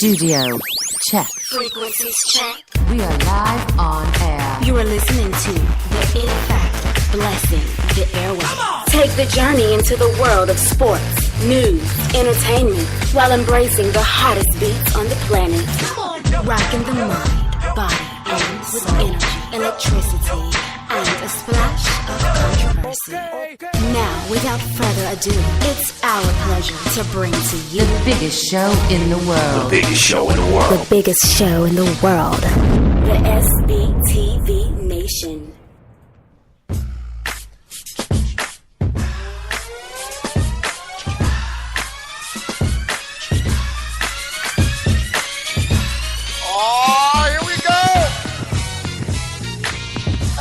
Studio check. Frequencies check. We are live on air. You are listening to the In Fact Blessing the Airwaves. Take the journey into the world of sports, news, entertainment, while embracing the hottest beats on the planet. Rocking the mind, body, and with energy, electricity, and a splash of controversy. Now, without further ado, it's our pleasure to bring to you The biggest show in the world. The biggest show in the world. the biggest show in the world, the Sbtv Nation. Oh, here we go!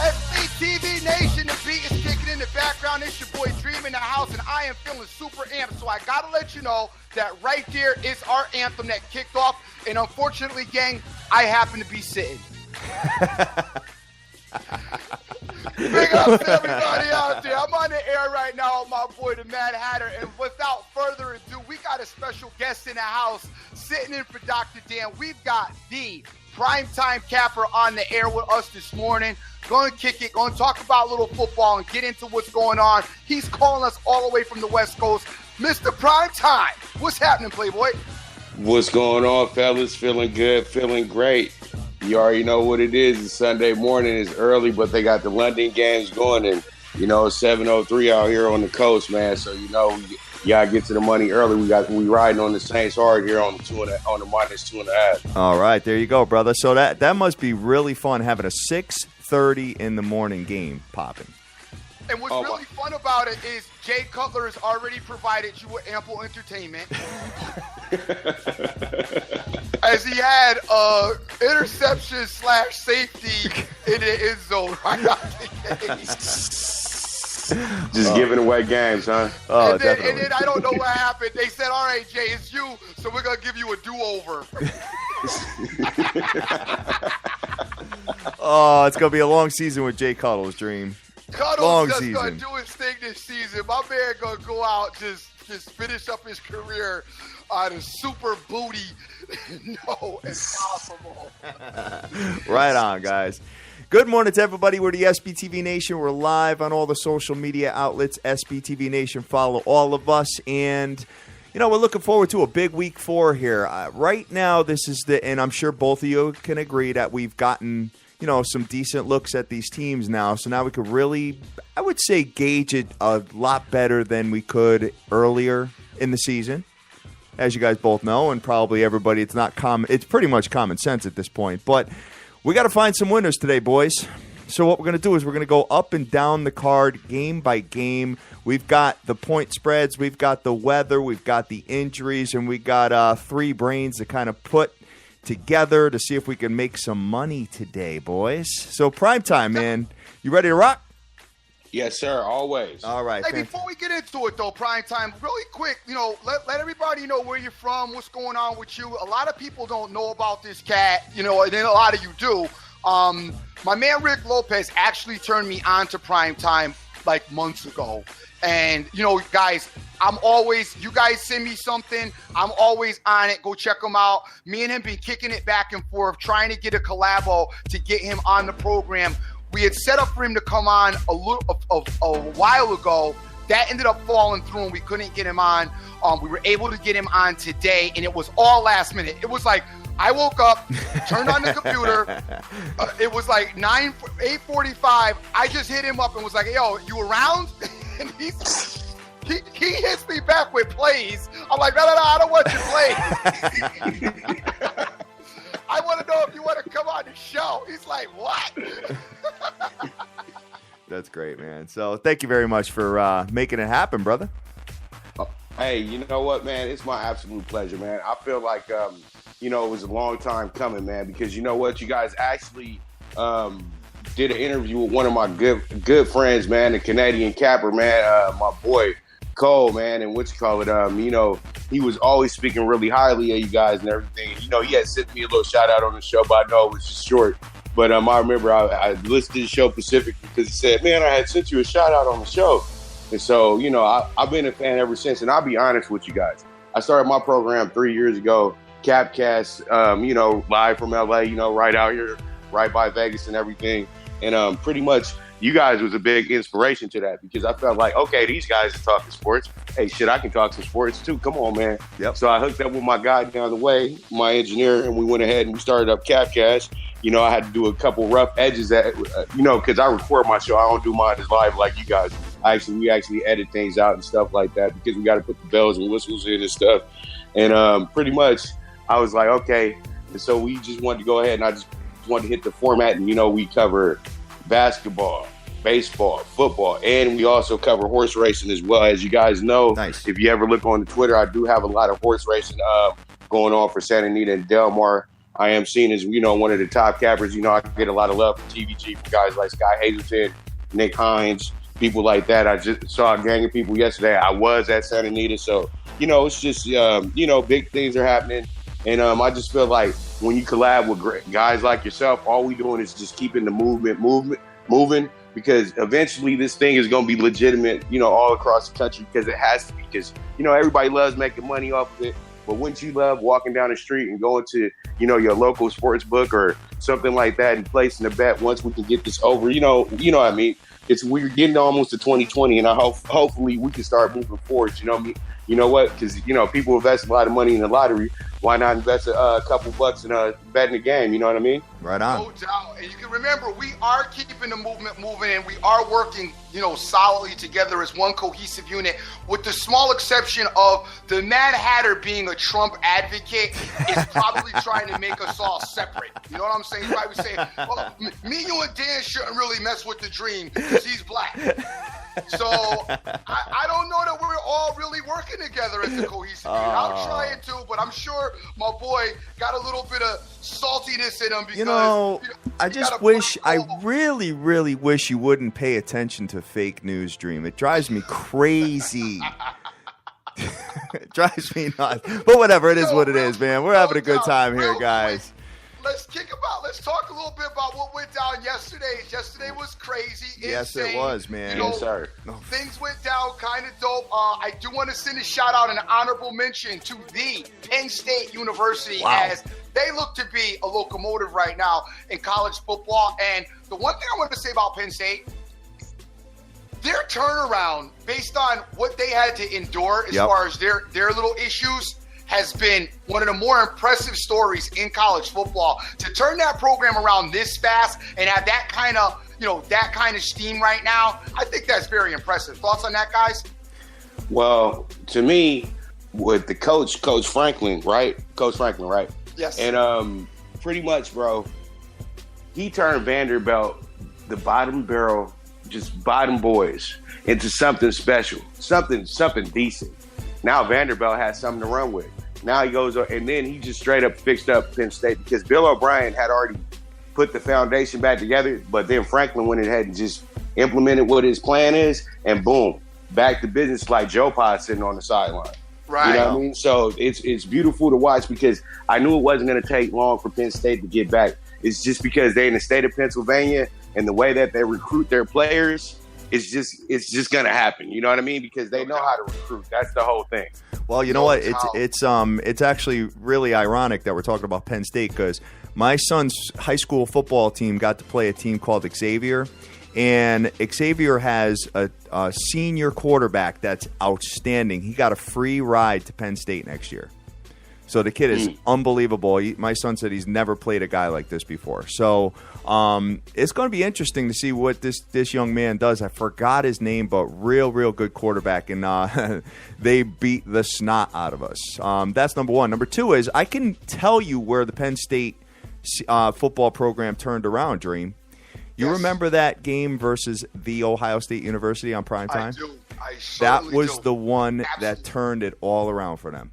Sbtv Nation, the beat is kicking in the background. It's your boy Dream in the house, and I am feeling super amped. So I gotta let you know that right there is our anthem that kicked off. And unfortunately, gang, I happen to be sitting. Big up to everybody out there. I'm on the air right now with my boy, the Mad Hatter. And without further ado, we got a special guest in the house sitting in for Dr. Dan. We've got the primetime capper on the air with us this morning. Going to kick it, going to talk about a little football and get into what's going on. He's calling us all the way from the West Coast. Mr. Primetime, what's happening, Playboy? What's going on, fellas? Feeling good, feeling great. You already know what it is. It's Sunday morning. It's early, but they got the London games going, and you know it's 7:03 out here on the coast, man. So you know you gotta get to the money early. We riding on the Saints hard here on the -2.5. All right, there you go, brother. So that must be really fun having a 6:30 in the morning game popping. And what's really fun about it is Jay Cutler has already provided you with ample entertainment. As he had interception / safety in the end zone right out the gate. Just giving away games, huh? Oh, and then definitely. I don't know what happened. They said, all right, Jay, it's you, so we're going to give you a do-over. Oh, it's going to be a long season with Jay Cuddle's Dream. Cuddle's just going to do his thing this season. My man going to go out, just finish up his career on a super booty. No, impossible. Right on, guys. Good morning to everybody. We're the SBTV Nation. We're live on all the social media outlets. SBTV Nation, follow all of us. And, you know, we're looking forward to a big week 4 here. Right now, this is and I'm sure both of you can agree that we've gotten, you know, some decent looks at these teams now. So now we could really, I would say, gauge it a lot better than we could earlier in the season. As you guys both know, and probably everybody, it's pretty much common sense at this point. But we got to find some winners today, boys. So what we're going to do is we're going to go up and down the card game by game. We've got the point spreads, we've got the weather, we've got the injuries, and we got 3 brains to kind of put together to see if we can make some money today, boys. So primetime, man. You ready to rock? Yes, sir. Always. All right. Hey, before we get into it, though, Prime Time, really quick, you know, let everybody know where you're from, what's going on with you. A lot of people don't know about this cat, you know, and then a lot of you do. My man Rick Lopez actually turned me on to Prime Time like months ago. And, you know, guys, you guys send me something, I'm always on it. Go check him out. Me and him been kicking it back and forth, trying to get a collabo to get him on the program. We had set up for him to come on a while ago. That ended up falling through, and we couldn't get him on. We were able to get him on today, and it was all last minute. It was like I woke up, turned on the computer. It was like 8:45. I just hit him up and was like, "Yo, you around?" And he hits me back with plays. I'm like, "No, I don't want your plays." I want to know if you want to come on the show. He's like, what? That's great, man. So thank you very much for making it happen, brother. Hey, you know what, man? It's my absolute pleasure, man. I feel like, you know, it was a long time coming, man, because you know what? You guys actually did an interview with one of my good friends, man, the Canadian capper, man, my boy Cole, man, and you know, he was always speaking really highly of you guys and everything. You know, he had sent me a little shout out on the show, but I know it was just short. But I remember I listened to the show specifically because he said, man, I had sent you a shout out on the show. And so, you know, I've been a fan ever since. And I'll be honest with you guys. I started my program 3 years ago Capcast, live from LA, right out here, right by Vegas and everything. And pretty much you guys was a big inspiration to that because I felt like, okay, these guys are talking sports. Hey, shit, I can talk some sports too. Come on, man. Yep. So I hooked up with my guy down the way, my engineer, and we went ahead and we started up Capcast. I had to do a couple rough edges because I record my show. I don't do mine as live like you guys. We actually edit things out and stuff like that because we got to put the bells and whistles in and stuff. And pretty much I was like, okay. And so we just wanted to go ahead and I just wanted to hit the format. And, we cover basketball, baseball, football, and we also cover horse racing as well. As you guys know, Nice. If you ever look on the Twitter, I do have a lot of horse racing going on for Santa Anita and Del Mar. I am seen as, one of the top cappers. I get a lot of love from TVG from guys like Sky Hazelton, Nick Hines, people like that. I just saw a gang of people yesterday. I was at Santa Anita. So, it's just, big things are happening. And I just feel like when you collab with guys like yourself, all we doing is just keeping the movement moving because eventually this thing is going to be legitimate, all across the country because it has to be because, everybody loves making money off of it. But wouldn't you love walking down the street and going to, your local sports book or something like that and placing a bet once we can get this over? You know what I mean? We're getting almost to 2020 and hopefully we can start moving forward. You know what I mean? You know what? Because, people invest a lot of money in the lottery. Why not invest a couple bucks in a bet in the game? You know what I mean? Right on. No doubt. And you can remember, we are keeping the movement moving and we are working, solidly together as one cohesive unit with the small exception of the Mad Hatter being a Trump advocate is probably trying to make us all separate. You know what I'm saying? He's probably saying, well, me, you, and Dan shouldn't really mess with the dream because he's black. So I don't know that we're all really working together as a cohesive unit. I'm trying to, but I'm sure my boy got a little bit of saltiness in him because I really, really wish you wouldn't pay attention to fake news, Dream. It drives me crazy. It drives me nuts. But whatever, it is what it is, man. We're having a good time here, guys. Let's talk a little bit about what went down yesterday. Yesterday was crazy. Yes, insane. it was, man. Yes, sir. Things went down kind of dope. I do want to send a shout out and an honorable mention to the Penn State University as they look to be a locomotive right now in college football. And the one thing I want to say about Penn State, their turnaround based on what they had to endure as far as their little issues has been one of the more impressive stories in college football. To turn that program around this fast and have that kind of steam right now, I think that's very impressive. Thoughts on that, guys? Well, to me, with the Coach Franklin, right? Coach Franklin, right? Yes. And pretty much, bro, he turned Vanderbilt, the bottom barrel, just bottom boys, into something special, something decent. Now Vanderbilt has something to run with. Now he goes, and then he just straight up fixed up Penn State because Bill O'Brien had already put the foundation back together, but then Franklin went ahead and just implemented what his plan is, and boom, back to business like Joe Pod sitting on the sideline. Right. You know what I mean? So it's beautiful to watch because I knew it wasn't going to take long for Penn State to get back. It's just because they're in the state of Pennsylvania and the way that they recruit their players, it's just going to happen. You know what I mean? Because they know how to recruit. That's the whole thing. Well, you know what? It's actually really ironic that we're talking about Penn State because my son's high school football team got to play a team called Xavier, and Xavier has a senior quarterback that's outstanding. He got a free ride to Penn State next year. So the kid is unbelievable. My son said he's never played a guy like this before. So it's going to be interesting to see what this young man does. I forgot his name, but real good quarterback. And they beat the snot out of us. That's number one. Number two is I can tell you where the Penn State football program turned around, Dream. You remember that game versus the Ohio State University on prime time? I do. That was the one that turned it all around for them.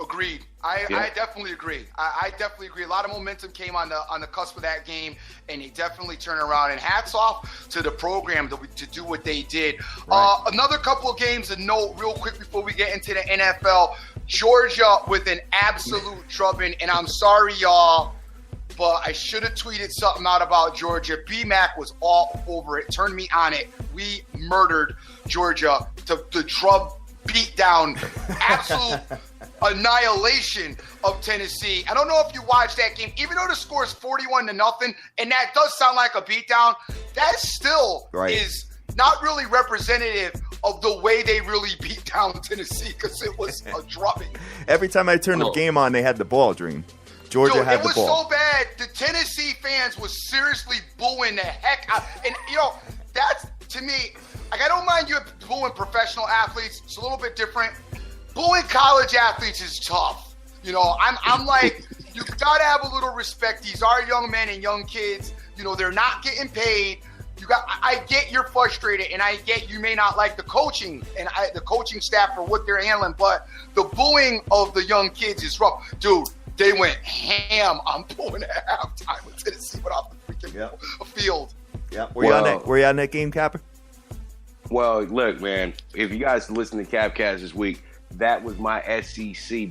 Agreed. I definitely agree. I definitely agree. A lot of momentum came on the cusp of that game, and they definitely turned around. And hats off to the program to do what they did. Right. Another couple of games to note real quick before we get into the NFL. Georgia with an absolute drubbing, and I'm sorry, y'all, but I should have tweeted something out about Georgia. B-Mac was all over it. Turned me on it. We murdered Georgia. The drub beat down. Absolute annihilation of Tennessee. I don't know if you watched that game, even though the score is 41-0, and that does sound like a beatdown, that still is not really representative of the way they really beat down Tennessee, because it was a drubbing. Every time I turned the game on, they had the ball, Dream. Georgia had the ball. It was so bad, the Tennessee fans was seriously booing the heck out. And, that's, to me, like, I don't mind you booing professional athletes. It's a little bit different. Booing college athletes is tough. I'm like, you got to have a little respect. These are young men and young kids. They're not getting paid. I get you're frustrated, and I get you may not like the coaching and the coaching staff for what they're handling, but the booing of the young kids is rough. Dude, they went ham on booing at halftime with Tennessee went off the freaking field. Yeah. Were you on that game, Capper? Well, look, man, if you guys listen to Capcast this week, that was my SEC.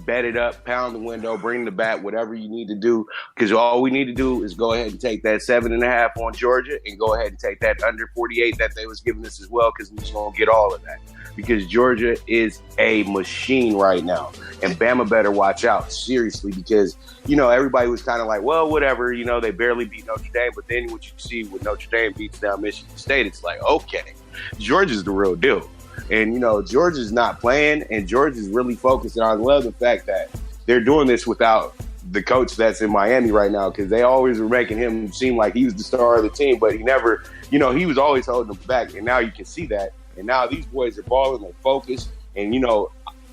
Bet it up, pound the window, bring the bat, whatever you need to do. Because all we need to do is go ahead and take that 7.5 on Georgia and go ahead and take that under 48 that they was giving us as well, because we're just going to get all of that. Because Georgia is a machine right now. And Bama better watch out, seriously, because, everybody was kind of like, well, whatever, they barely beat Notre Dame. But then what you see when Notre Dame beats down Michigan State, it's like, okay, Georgia's the real deal. And, Georgia's not playing, and Georgia's really focusing. I love the fact that they're doing this without the coach that's in Miami right now, because they always were making him seem like he was the star of the team, but he never, he was always holding them back. And now you can see that. And now these boys are balling, they're focused. And,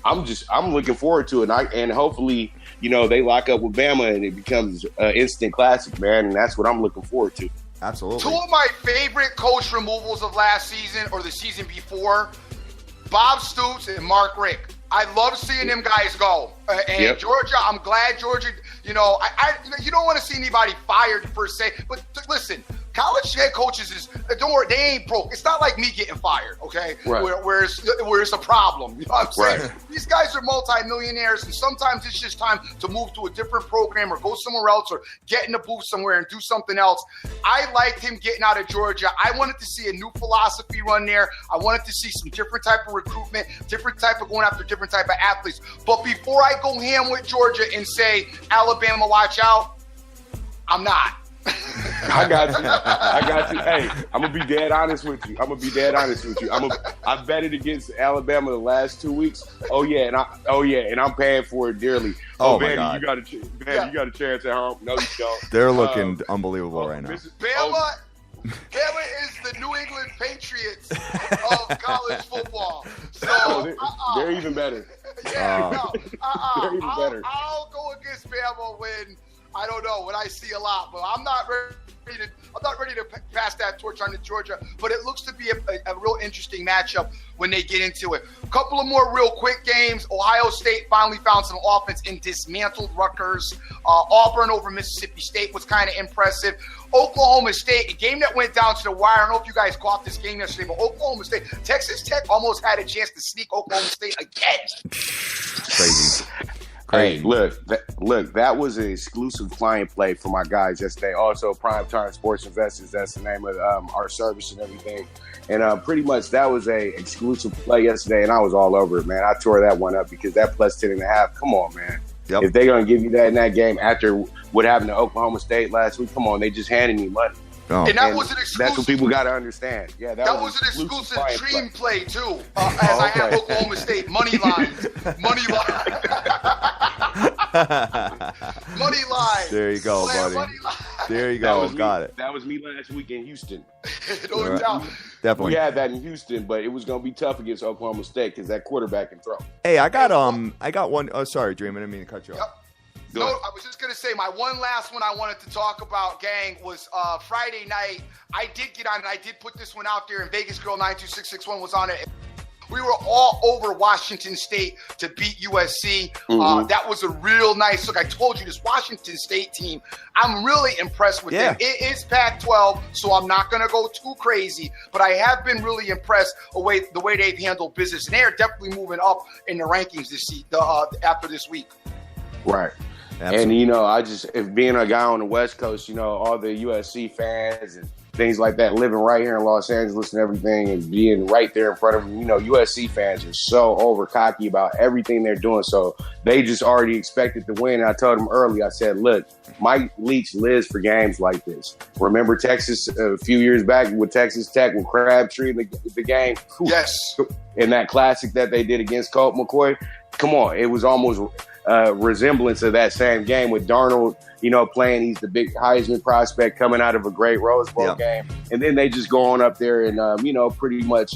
I'm looking forward to it. And hopefully, they lock up with Bama and it becomes an instant classic, man. And that's what I'm looking forward to. Absolutely. Two of my favorite coach removals of last season or the season before, Bob Stoops and Mark Richt. I love seeing them guys go. And Georgia, I'm glad Georgia, you don't want to see anybody fired per se. But listen, college head coaches don't worry, they ain't broke. It's not like me getting fired, okay? Right. Where it's a problem. You know what I'm saying? Right. These guys are multimillionaires, and sometimes it's just time to move to a different program or go somewhere else or get in the booth somewhere and do something else. I liked him getting out of Georgia. I wanted to see a new philosophy run there. I wanted to see some different type of recruitment, different type of going after different type of athletes. But before I go ham with Georgia and say, Alabama, watch out, I'm not. I got you. Hey, I'm gonna be dead honest with you. I betted against Alabama the last 2 weeks. And I'm paying for it dearly. Oh my Vanny, God. you got a chance at home. No, you don't. They're looking unbelievable right now. Bama is the New England Patriots of college football. So they're even better. Yeah, They're even better. I'll go against Bama when I see a lot, but I'm not ready to pass that torch on to Georgia. But it looks to be a real interesting matchup when they get into it. A couple of more real quick games. Ohio State finally found some offense and dismantled Rutgers. Auburn over Mississippi State was kind of impressive. Oklahoma State, a game that went down to the wire. I don't know if you guys caught this game yesterday, but Oklahoma State, Texas Tech almost had a chance to sneak Oklahoma State again. Crazy. Hey, look, that was an exclusive client play for my guys yesterday. Also, Primetime Sports Investors, that's the name of our service and everything. And pretty much that was a exclusive play yesterday, and I was all over it, man. I tore that one up because that plus 10.5, come on, man. Yep. If they're going to give you that in that game after what happened to Oklahoma State last week, come on, they just handed me money. Oh. And that was an exclusive. That's what people got to understand. Yeah, that was an exclusive dream play too. I have Oklahoma State money line. Money line. There you go, buddy. There you go. Got it. That was me last week in Houston. No doubt. Definitely. We had that in Houston, but it was going to be tough against Oklahoma State because that quarterback can throw. Hey, I got one. Oh, sorry, Dream. I didn't mean to cut you off. No, I was just going to say my one last one I wanted to talk about, gang, was Friday night. I did get on and I did put this one out there, and Vegas Girl 92661 was on it. We were all over Washington State to beat USC. Mm-hmm. That was a real nice look. I told you, this Washington State team, I'm really impressed with them. It is Pac-12, so I'm not going to go too crazy, but I have been really impressed the way they've handled business. And they are definitely moving up in the rankings after this week. Right. Absolutely. And, if being a guy on the West Coast, all the USC fans and things like that, living right here in Los Angeles and everything, and being right there in front of them. You know, USC fans are so over cocky about everything they're doing, so they just already expected to win. And I told them early, I said, look, Mike Leach lives for games like this. Remember Texas a few years back with Texas Tech with Crabtree in the game? Yes. In that classic that they did against Colt McCoy? Come on, it was almost resemblance of that same game with Darnold, you know, playing. He's the big Heisman prospect coming out of a great Rose Bowl game. And then they just go on up there and, you know, pretty much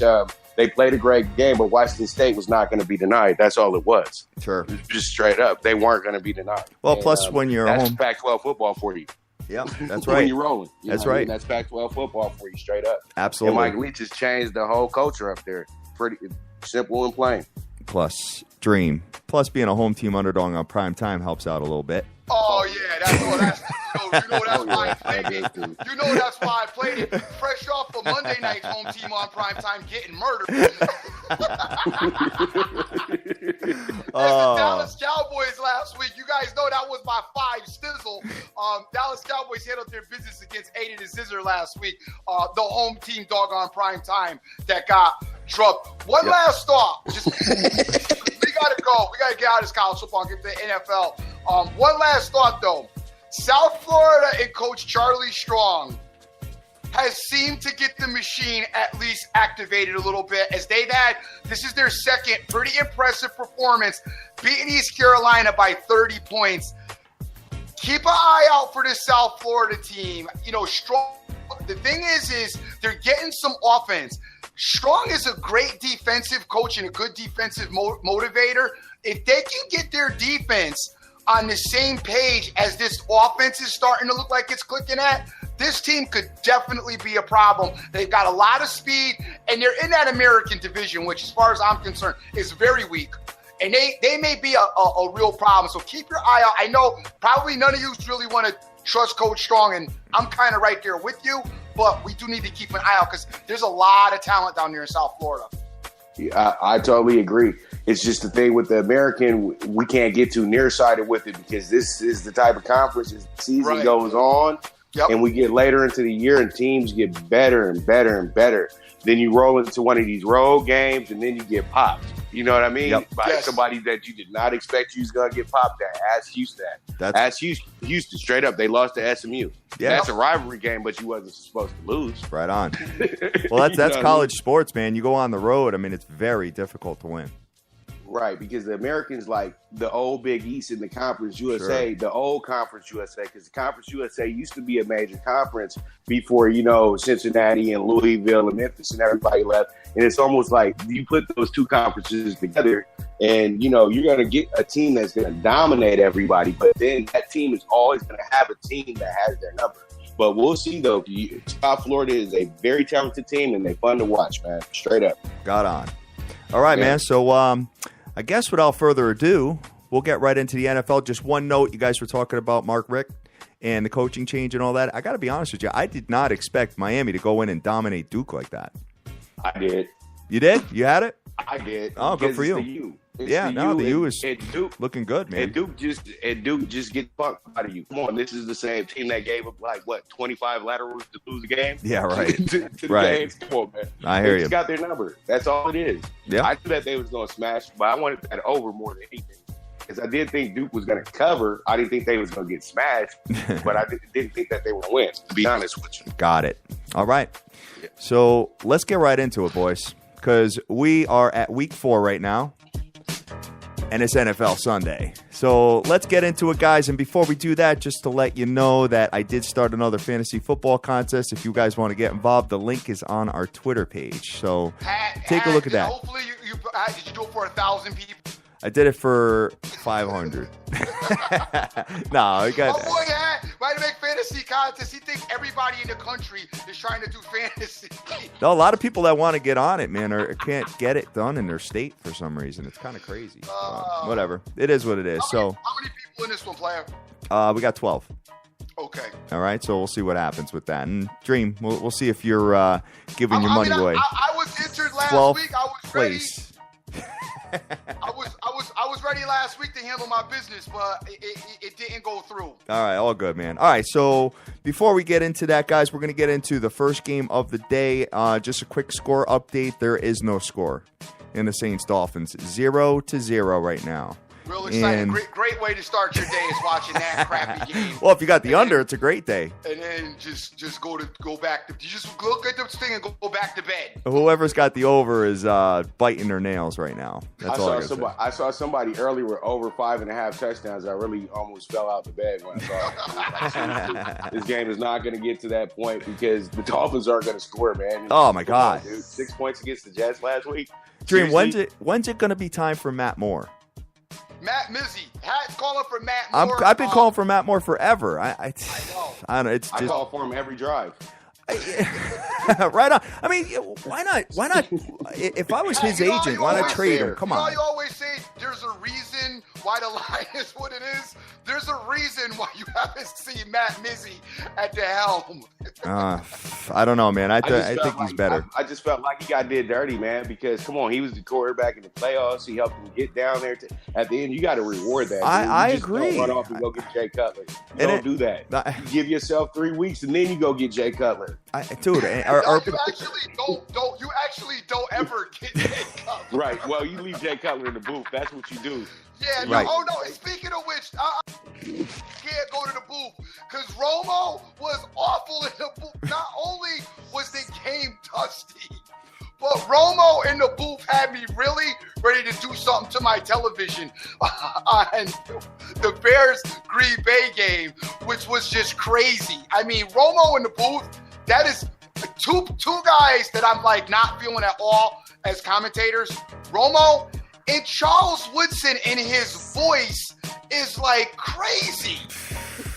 they played a great game, but Washington State was not going to be denied. That's all it was. Sure. It was just straight up. They weren't going to be denied. Well, and, plus when you're that's home. Pac-12 football for you. Yeah, that's right. When you're rolling. That's know what I right. mean? That's Pac-12 football for you, straight up. Absolutely. And Mike Leach has changed the whole culture up there. Pretty simple and plain. Plus, dream. Plus, being a home team underdog on prime time helps out a little bit. Oh yeah, that's why I played it. You know that's why I played it. Fresh off of Monday night's home team on primetime getting murdered. The Dallas Cowboys last week. You guys know that was my 5 stizzle. Dallas Cowboys handled their business against Aiden and Scissor last week. The home team dog on primetime that got drubbed. One last thought. Just we gotta go. We gotta get out of this college football and get to the NFL. One last thought, though. South Florida and Coach Charlie Strong has seemed to get the machine at least activated a little bit, as they've had, this is their second pretty impressive performance, beating East Carolina by 30 points. Keep an eye out for this South Florida team. You know, Strong, the thing is they're getting some offense. Strong is a great defensive coach and a good defensive motivator. If they can get their defense on the same page as this offense is starting to look like it's clicking at, this team could definitely be a problem. They've got a lot of speed, and they're in that American division, which, as far as I'm concerned, is very weak. And they may be a real problem. So keep your eye out. I know probably none of you really want to trust Coach Strong, and I'm kind of right there with you, but we do need to keep an eye out because there's a lot of talent down there in South Florida. Yeah, I totally agree. It's just the thing with the American, we can't get too nearsighted with it because this is the type of conference as the season goes on, and we get later into the year and teams get better and better and better. Then you roll into one of these road games and then you get popped. You know what I mean? By somebody that you did not expect you was going to get popped at. Ask Houston that. Ask Houston straight up. They lost to SMU. Yeah. That's a rivalry game, but you wasn't supposed to lose. Right on. Well, that's college sports, man. You go on the road. I mean, it's very difficult to win. Right, because the Americans like the old Big East in the Conference USA, the old Conference USA, because the Conference USA used to be a major conference before, you know, Cincinnati and Louisville and Memphis and everybody left. And it's almost like you put those two conferences together and, you know, you're going to get a team that's going to dominate everybody. But then that team is always going to have a team that has their number. But we'll see, though. South Florida is a very talented team, and they're fun to watch, man. Straight up. Got on. All right, man. So I guess without further ado, we'll get right into the NFL. Just one note. You guys were talking about Mark Richt and the coaching change and all that. I got to be honest with you. I did not expect Miami to go in and dominate Duke like that. I did. You did? You had it? I did. Oh, good for you. The U is looking good, man. And Duke just get fucked out of you. Come on, this is the same team that gave up 25 laterals to lose the game. Yeah, right. to the right. games. Come on, man. I hear they you. Just got their number. That's all it is. Yeah. I knew that they was going to smash, but I wanted that over more than anything. Because I did think Duke was going to cover. I didn't think they was going to get smashed, but I didn't think that they would win, to be honest with you. Got it. All right. Yeah. So let's get right into it, boys, because we are at week 4 right now, and it's NFL Sunday. So let's get into it, guys. And before we do that, just to let you know that I did start another fantasy football contest. If you guys want to get involved, the link is on our Twitter page. So take a look at that. Hopefully, did you do it for 1,000 people? I did it for 500. No, I got that. Oh, boy, might make fantasy contests. He thinks everybody in the country is trying to do fantasy. No, a lot of people that want to get on it, man, can't get it done in their state for some reason. It's kind of crazy. Whatever. It is what it is. How many people in this one, player? We got 12. Okay. All right, so we'll see what happens with that. And Dream, we'll see if you're giving your money away. I was entered last week. I was place. ready. I was ready last week to handle my business, but it didn't go through. All right, all good, man. All right, so Before we get into that, guys, we're going to get into the first game of the day. Just a quick score update. There is no score in the Saints-Dolphins. 0-0 right now. Real exciting. And- Great way to start your day is watching that crappy game. Well, if you got the under, it's a great day. And then just go back to you just look at this thing and go back to bed. Whoever's got the over is biting their nails right now. That's all I gotta say. I saw somebody earlier with over 5.5 touchdowns. I really almost fell out the bed when I saw it. This game is not going to get to that point because the Dolphins aren't going to score, man. Oh, my God. Dude, 6 points against the Jets last week. Dream, Seriously? when's it going to be time for Matt Moore? Matt Mizzy, calling for Matt Moore. I've been calling for Matt Moore forever. I know. I don't know. It's I just call for him every drive. right on. I mean, why not? If I was his agent, why not trade him? Come on. You always say there's a reason why the line is what it is. There's a reason why you haven't seen Matt Mizzy at the helm. I don't know, man. I think felt he's better. I just felt like he got did dirty, man, because, come on, he was the quarterback in the playoffs. He helped him get down there. At the end, you got to reward that. I You just agree. Don't run off and go get Jay Cutler. And Don't do that. You give yourself 3 weeks, and then you go get Jay Cutler. Dude, You actually don't ever get Jay Cutler. Right. Well, you leave Jay Cutler in the booth. That's what you do. Yeah, no, Right. oh no, and speaking of which, can't go to the booth because Romo was awful in the booth. Not only was the game dusty, but Romo in the booth had me really ready to do something to my television on the Bears Green Bay game, which was just crazy. I mean, Romo in the booth, that is two guys that I'm like not feeling at all as commentators. Romo and Charles Woodson in his voice is like crazy.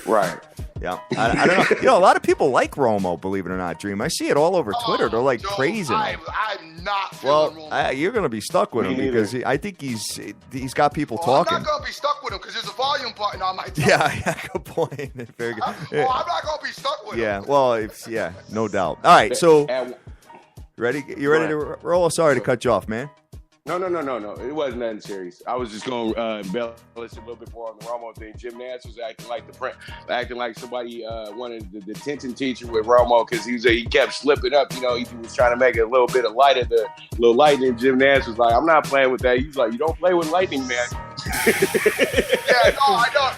Right. Yeah, I don't know. A lot of people like Romo, believe it or not, Dream. I see it all over Twitter. They're like Joe, praising him. I'm not feeling Well, you're going to be stuck with Me him because I think he's got people talking. I'm not going to be stuck with him because there's a volume button on my television. Yeah, good point. Very good. I'm not going to be stuck with him. Yeah, well, no doubt. All right, so And- ready? You ready to roll? Sorry to cut you off, man. No. It wasn't nothing serious. I was just going to embellish a little bit more on the Romo thing. Jim Nantz was acting like somebody wanted the detention teacher with Romo because he kept slipping up. You know, he was trying to make it a little bit of light of the little lightning. Jim Nantz was like, "I'm not playing with that." He's like, "You don't play with lightning, man." Yeah, no, I know.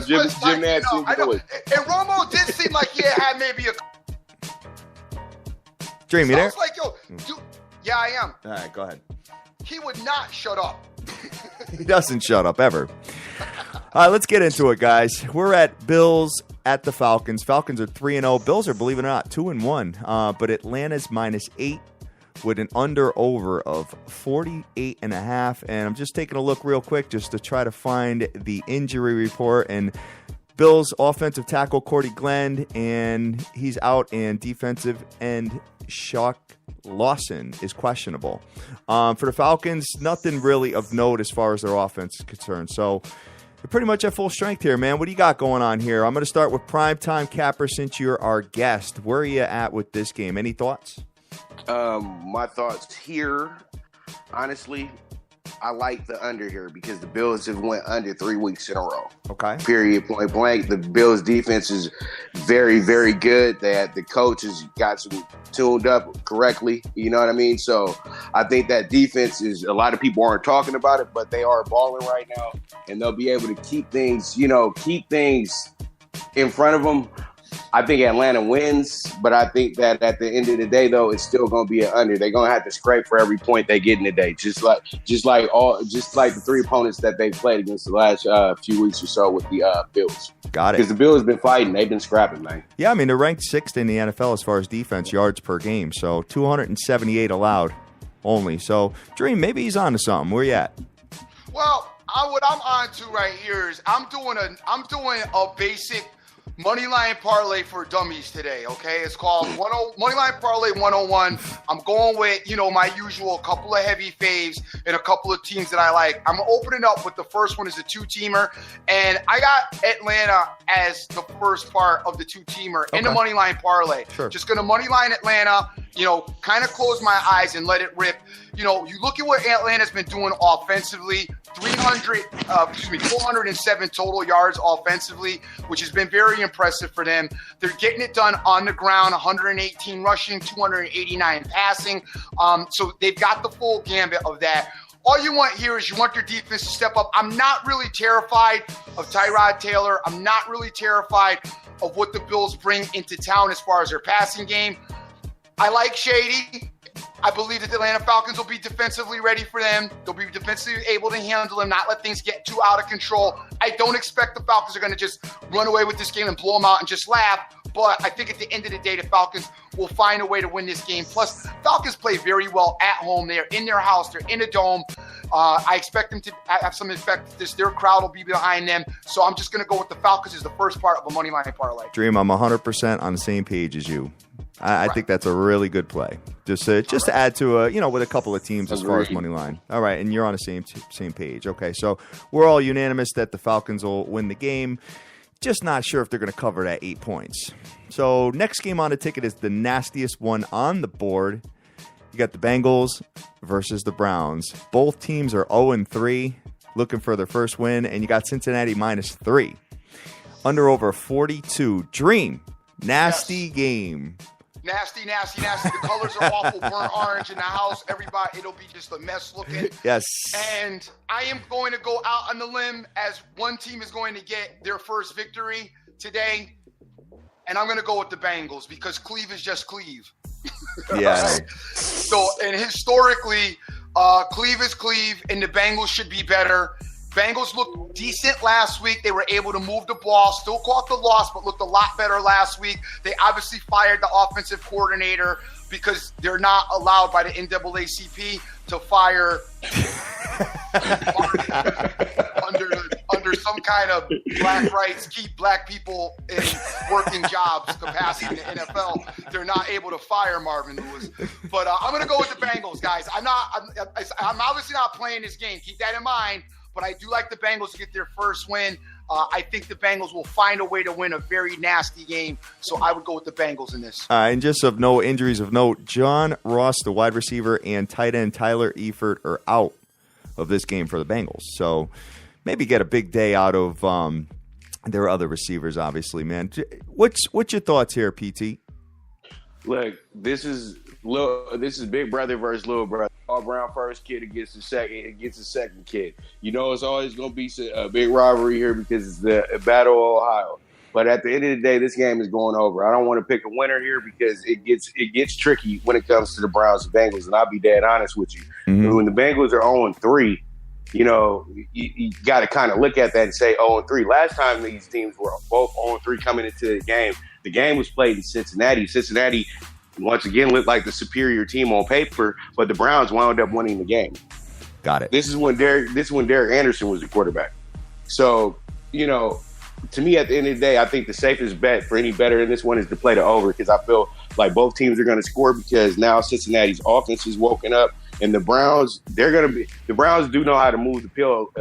Jim Nantz seemed to do it. And Romo did seem like he had maybe a. Dream, you I there? was like, yo, dude, yeah, I am. All right, go ahead. He would not shut up. He doesn't shut up ever. All right, let's get into it, guys. We're at Bills at the Falcons. Falcons are 3-0. Bills are, believe it or not, 2-1. But Atlanta's -8 with an under-over of 48.5. And I'm just taking a look real quick just to try to find the injury report. And Bills offensive tackle Cordy Glenn, and he's out. And defensive end Shock Lawson is questionable. For the Falcons, nothing really of note as far as their offense is concerned. So they're pretty much at full strength here, man. What do you got going on here? I'm going to start with Primetime Capper since you're our guest. Where are you at with this game? Any thoughts? My thoughts here, honestly, I like the under here because the Bills have went under 3 weeks in a row. Okay. Period, point blank. The Bills' defense is very, very good. The coach has got some tuned up correctly. You know what I mean? So I think that defense is, a lot of people aren't talking about it, but they are balling right now, and they'll be able to keep things in front of them. I think Atlanta wins, but I think that at the end of the day, though, it's still going to be an under. They're going to have to scrape for every point they get in the day, just like the three opponents that they played against the last few weeks or so with the Bills. Got it. Because the Bills have been fighting, they've been scrapping, man. Yeah, I mean, they're ranked 6th in the NFL as far as defense yards per game, so 278 allowed only. So, Dream, maybe he's on to something. Where you at? Well, what I'm on to right here is I'm doing a basic Moneyline parlay for dummies today, okay? It's called Moneyline Parlay 101. I'm going with, my usual couple of heavy faves and a couple of teams that I like. I'm opening up with the first one is a 2-teamer, and I got Atlanta as the first part of the 2-teamer in the Moneyline Parlay. Sure. Just going to Moneyline Atlanta, kind of close my eyes and let it rip. You look at what Atlanta's been doing offensively, 407 total yards offensively, which has been very impressive for them. They're getting it done on the ground, 118 rushing, 289 passing. So they've got the full gambit of that. All you want here is you want your defense to step up. I'm not really terrified of Tyrod Taylor. I'm not really terrified of what the Bills bring into town as far as their passing game. I like Shady. I believe that the Atlanta Falcons will be defensively ready for them. They'll be defensively able to handle them, not let things get too out of control. I don't expect the Falcons are going to just run away with this game and blow them out and just laugh. But I think at the end of the day, the Falcons will find a way to win this game. Plus, Falcons play very well at home. They're in their house. They're in a dome. I expect them to have some effect with this. Their crowd will be behind them. So I'm just going to go with the Falcons as the first part of a money line parlay. Dream, I'm 100% on the same page as you. I think that's a really good play. Just to add to with a couple of teams as far as money line. All right, and you're on the same page. Okay, so we're all unanimous that the Falcons will win the game. Just not sure if they're going to cover that 8 points. So next game on the ticket is the nastiest one on the board. You got the Bengals versus the Browns. Both teams are 0-3, looking for their first win, and you got Cincinnati -3. Under over 42. Dream. Nasty game. Nasty. The colors are awful, burnt orange in the house. Everybody, it'll be just a mess looking. Yes. And I am going to go out on the limb as one team is going to get their first victory today. And I'm going to go with the Bengals because Cleve is just Cleve. Yeah. Right? So, and historically, Cleve is Cleve, and the Bengals should be better. Bengals looked decent last week. They were able to move the ball, still caught the loss, but looked a lot better last week. They obviously fired the offensive coordinator because they're not allowed by the NAACP to fire under some kind of black rights, keep black people in working jobs capacity in the NFL. They're not able to fire Marvin Lewis. But I'm going to go with the Bengals, guys. I'm obviously not playing this game. Keep that in mind. But I do like the Bengals to get their first win. I think the Bengals will find a way to win a very nasty game. So I would go with the Bengals in this. And just of no injuries of note, John Ross, the wide receiver, and tight end Tyler Eifert are out of this game for the Bengals. So maybe get a big day out of their other receivers, obviously, man. What's your thoughts here, PT? Look, this is big brother versus little brother. All Brown first kid against the second kid. It's always going to be a big rivalry here because it's the Battle of Ohio. But at the end of the day, this game is going over. I don't want to pick a winner here because it gets tricky when it comes to the Browns and Bengals, and I'll be dead honest with you. Mm-hmm. When the Bengals are 0-3, you got to kind of look at that and say 0-3. Last time these teams were both 0-3 coming into the game was played in Cincinnati. Cincinnati once again looked like the superior team on paper, but the Browns wound up winning the game. Got it. This is when Derek Anderson was the quarterback. So, to me, at the end of the day, I think the safest bet for any better in this one is to play the over because I feel like both teams are going to score because now Cincinnati's offense is woken up, and the Browns do know how to move the pill.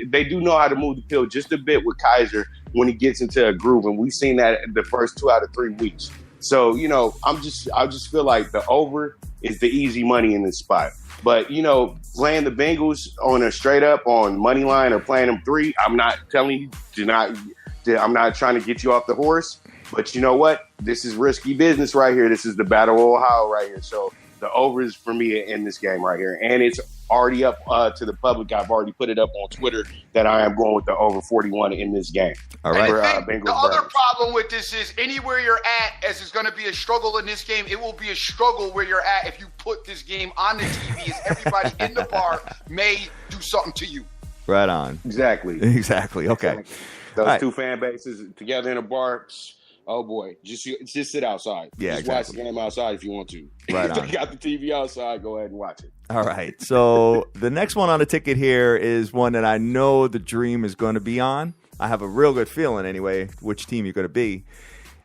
They do know how to move the pill just a bit with Kaiser when he gets into a groove, and we've seen that the first 2 out of 3 weeks. So, I just feel like the over is the easy money in this spot. But, playing the Bengals on a straight up on money line or playing them 3, I'm not telling you, I'm not trying to get you off the horse. But you know what? This is risky business right here. This is the Battle of Ohio right here. So the over is for me in this game right here. And it's already up to the public. I've already put it up on Twitter that I am going with the over 41 in this game. All right. The other problem with this is anywhere you're at, as it's going to be a struggle in this game, it will be a struggle where you're at if you put this game on the TV, as everybody in the bar may do something to you. Right on. Exactly. Okay. Those two fan bases together in a bar. Oh boy, just sit outside. Yeah, just exactly. Watch the game outside if you want to. Right if on. you got the TV outside, go ahead and watch it. All right. So the next one on the ticket here is one that I know the Dream is going to be on. I have a real good feeling anyway which team you're going to be,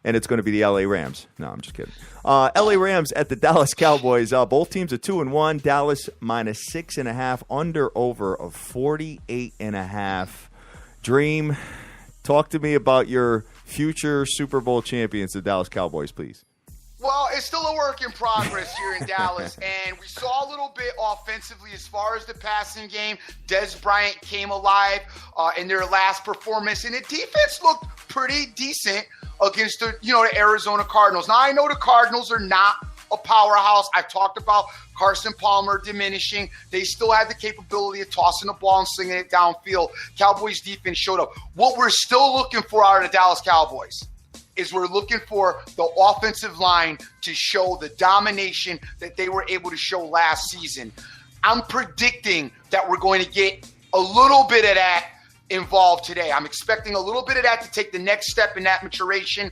and it's going to be the LA Rams. No, I'm just kidding. LA Rams at the Dallas Cowboys. Both teams are 2-1. Dallas -6.5. Under over of 48.5. Dream, talk to me about your future Super Bowl champions, the Dallas Cowboys, please. Well, it's still a work in progress here in Dallas, and we saw a little bit offensively as far as the passing game. Des Bryant came alive in their last performance, and the defense looked pretty decent against the Arizona Cardinals. Now, I know the Cardinals are not a powerhouse. I talked about Carson Palmer diminishing. They still had the capability of tossing the ball and slinging it downfield. Cowboys defense showed up. What we're still looking for out of the Dallas Cowboys is we're looking for the offensive line to show the domination that they were able to show last season. I'm predicting that we're going to get a little bit of that involved today. I'm expecting a little bit of that to take the next step in that maturation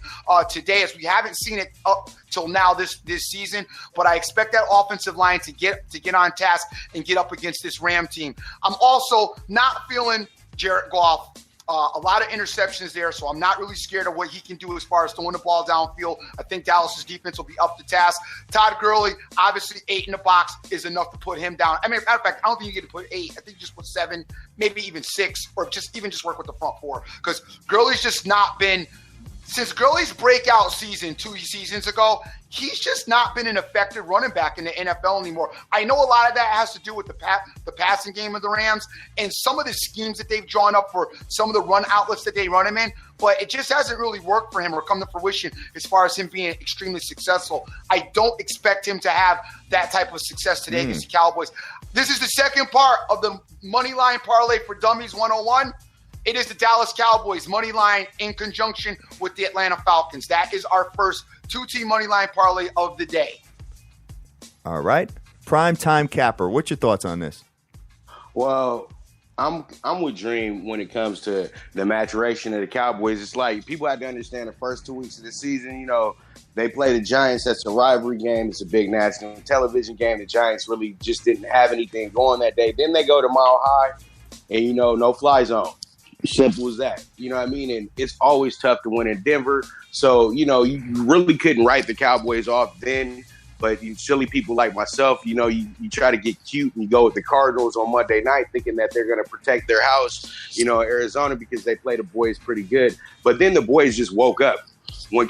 today, as we haven't seen it up till now this season. But I expect that offensive line to get on task and get up against this Ram team. I'm also not feeling Jared Goff. A lot of interceptions there, so I'm not really scared of what he can do as far as throwing the ball downfield. I think Dallas's defense will be up to task. Todd Gurley, obviously 8 in the box is enough to put him down. I mean, matter of fact, I don't think you get to put 8. I think you just put 7, maybe even 6, or just work with the front 4. Because Gurley's just not been – since Gurley's breakout season 2 seasons ago, he's just not been an effective running back in the NFL anymore. I know a lot of that has to do with the passing game of the Rams and some of the schemes that they've drawn up for some of the run outlets that they run him in, but it just hasn't really worked for him or come to fruition as far as him being extremely successful. I don't expect him to have that type of success today against the Cowboys. This is the second part of the Moneyline Parlay for Dummies 101. It is the Dallas Cowboys money line in conjunction with the Atlanta Falcons. That is our first 2-team money line parlay of the day. All right. Prime time capper. What's your thoughts on this? Well, I'm with Dream when it comes to the maturation of the Cowboys. It's like people have to understand the first 2 weeks of the season, they play the Giants. That's a rivalry game. It's a big national television game. The Giants really just didn't have anything going that day. Then they go to Mile High and, no fly zone. Simple as that. You know what I mean? And it's always tough to win in Denver. So, you really couldn't write the Cowboys off then. But you silly people like myself, you try to get cute and you go with the Cardinals on Monday night thinking that they're going to protect their house, Arizona, because they play the boys pretty good. But then the boys just woke up. When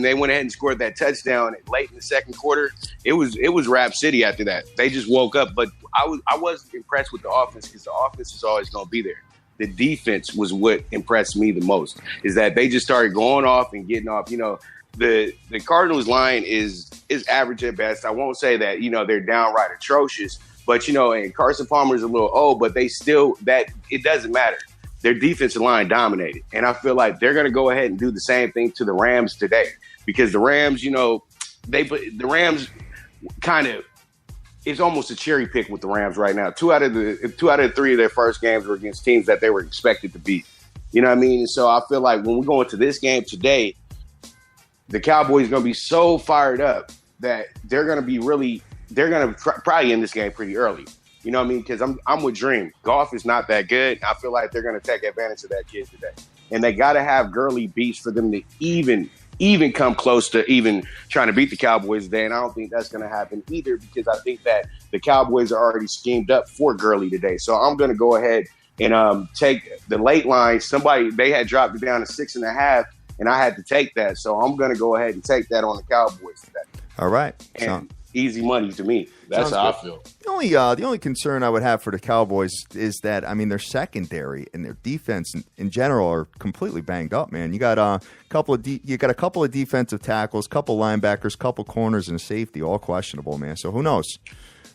they went ahead and scored that touchdown late in the second quarter, it was Rap City after that. They just woke up. But I wasn't impressed with the offense because the offense is always going to be there. The defense was what impressed me the most, is that they just started going off and getting off. The Cardinals line is average at best. I won't say that, they're downright atrocious, but, and Carson Palmer is a little old, but they still, that it doesn't matter. Their defensive line dominated. And I feel like they're going to go ahead and do the same thing to the Rams today, because the Rams, the Rams kind of, it's almost a cherry pick with the Rams right now. 2 out of the 3 of their first games were against teams that they were expected to beat. You know what I mean? And so I feel like when we go into this game today, the Cowboys are going to be so fired up that they're going to probably end this game pretty early. You know what I mean? Because I'm with Dream. Goff is not that good. I feel like they're going to take advantage of that kid today. And they got to have Gurley beats for them to even come close to even trying to beat the Cowboys today. And I don't think that's going to happen either, because I think that the Cowboys are already schemed up for Gurley today. So I'm going to go ahead and take the late line. They had dropped it down to 6.5, and I had to take that. So I'm going to go ahead and take that on the Cowboys today. All right. And easy money to me. That's how I feel. The only concern I would have for the Cowboys is that, their secondary and their defense in general are completely banged up, man. You got a couple of defensive tackles, couple linebackers, couple corners, and a safety, all questionable, man. So who knows?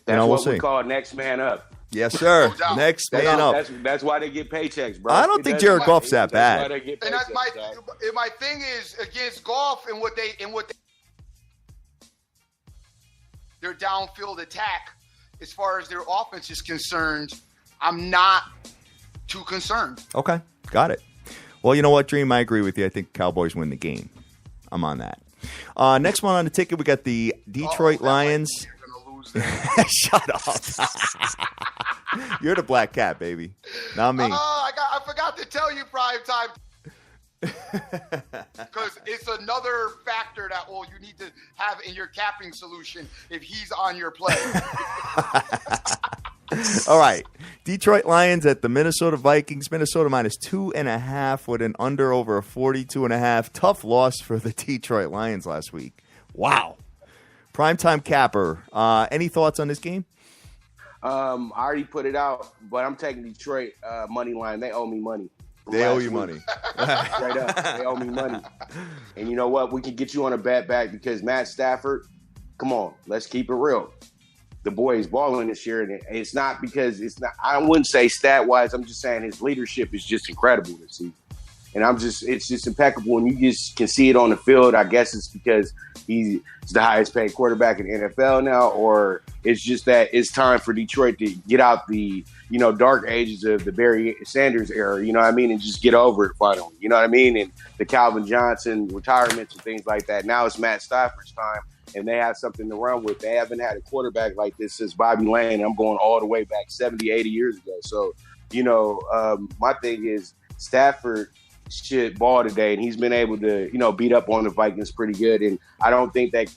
That's we'll what see. we call next man up. Yes, sir. Next man up. That's why they get paychecks, bro. I don't think Jared Goff's that bad. And that's my thing is against Goff and what they their downfield attack, as far as their offense is concerned, I'm not too concerned. Okay, got it. Well, you know what, Dream? I agree with you. I think Cowboys win the game. I'm on that. Next one on the ticket, we got the Detroit Lions. You're gonna lose there. Shut up. You're the black cat, baby. Not me. I forgot to tell you, prime time. Because it's another factor that you need to have in your capping solution if he's on your play. All right. Detroit Lions at the Minnesota Vikings. Minnesota minus 2.5 with an under over a 42.5. Tough loss for the Detroit Lions last week. Wow. Primetime capper. Any thoughts on this game? I already put it out, but I'm taking Detroit money line. They owe me money. They owe you money. Straight up. They owe me money. And you know what? We can get you on a bet back because Matt Stafford, come on, let's keep it real. The boy is balling this year, and it's not because it's not. I wouldn't say stat wise. I'm just saying his leadership is just incredible this season, and it's just impeccable, and you just can see it on the field. I guess it's because he's the highest paid quarterback in the NFL now, or it's just that it's time for Detroit to get out the dark ages of the Barry Sanders era. You know what I mean, and just get over it finally. You know what I mean, and the Calvin Johnson retirements and things like that. Now it's Matt Stafford's time. And they have something to run with. They haven't had a quarterback like this since Bobby Lane. I'm going all the way back 70, 80 years ago. So, my thing is Stafford should ball today, and he's been able to, beat up on the Vikings pretty good. And I don't think that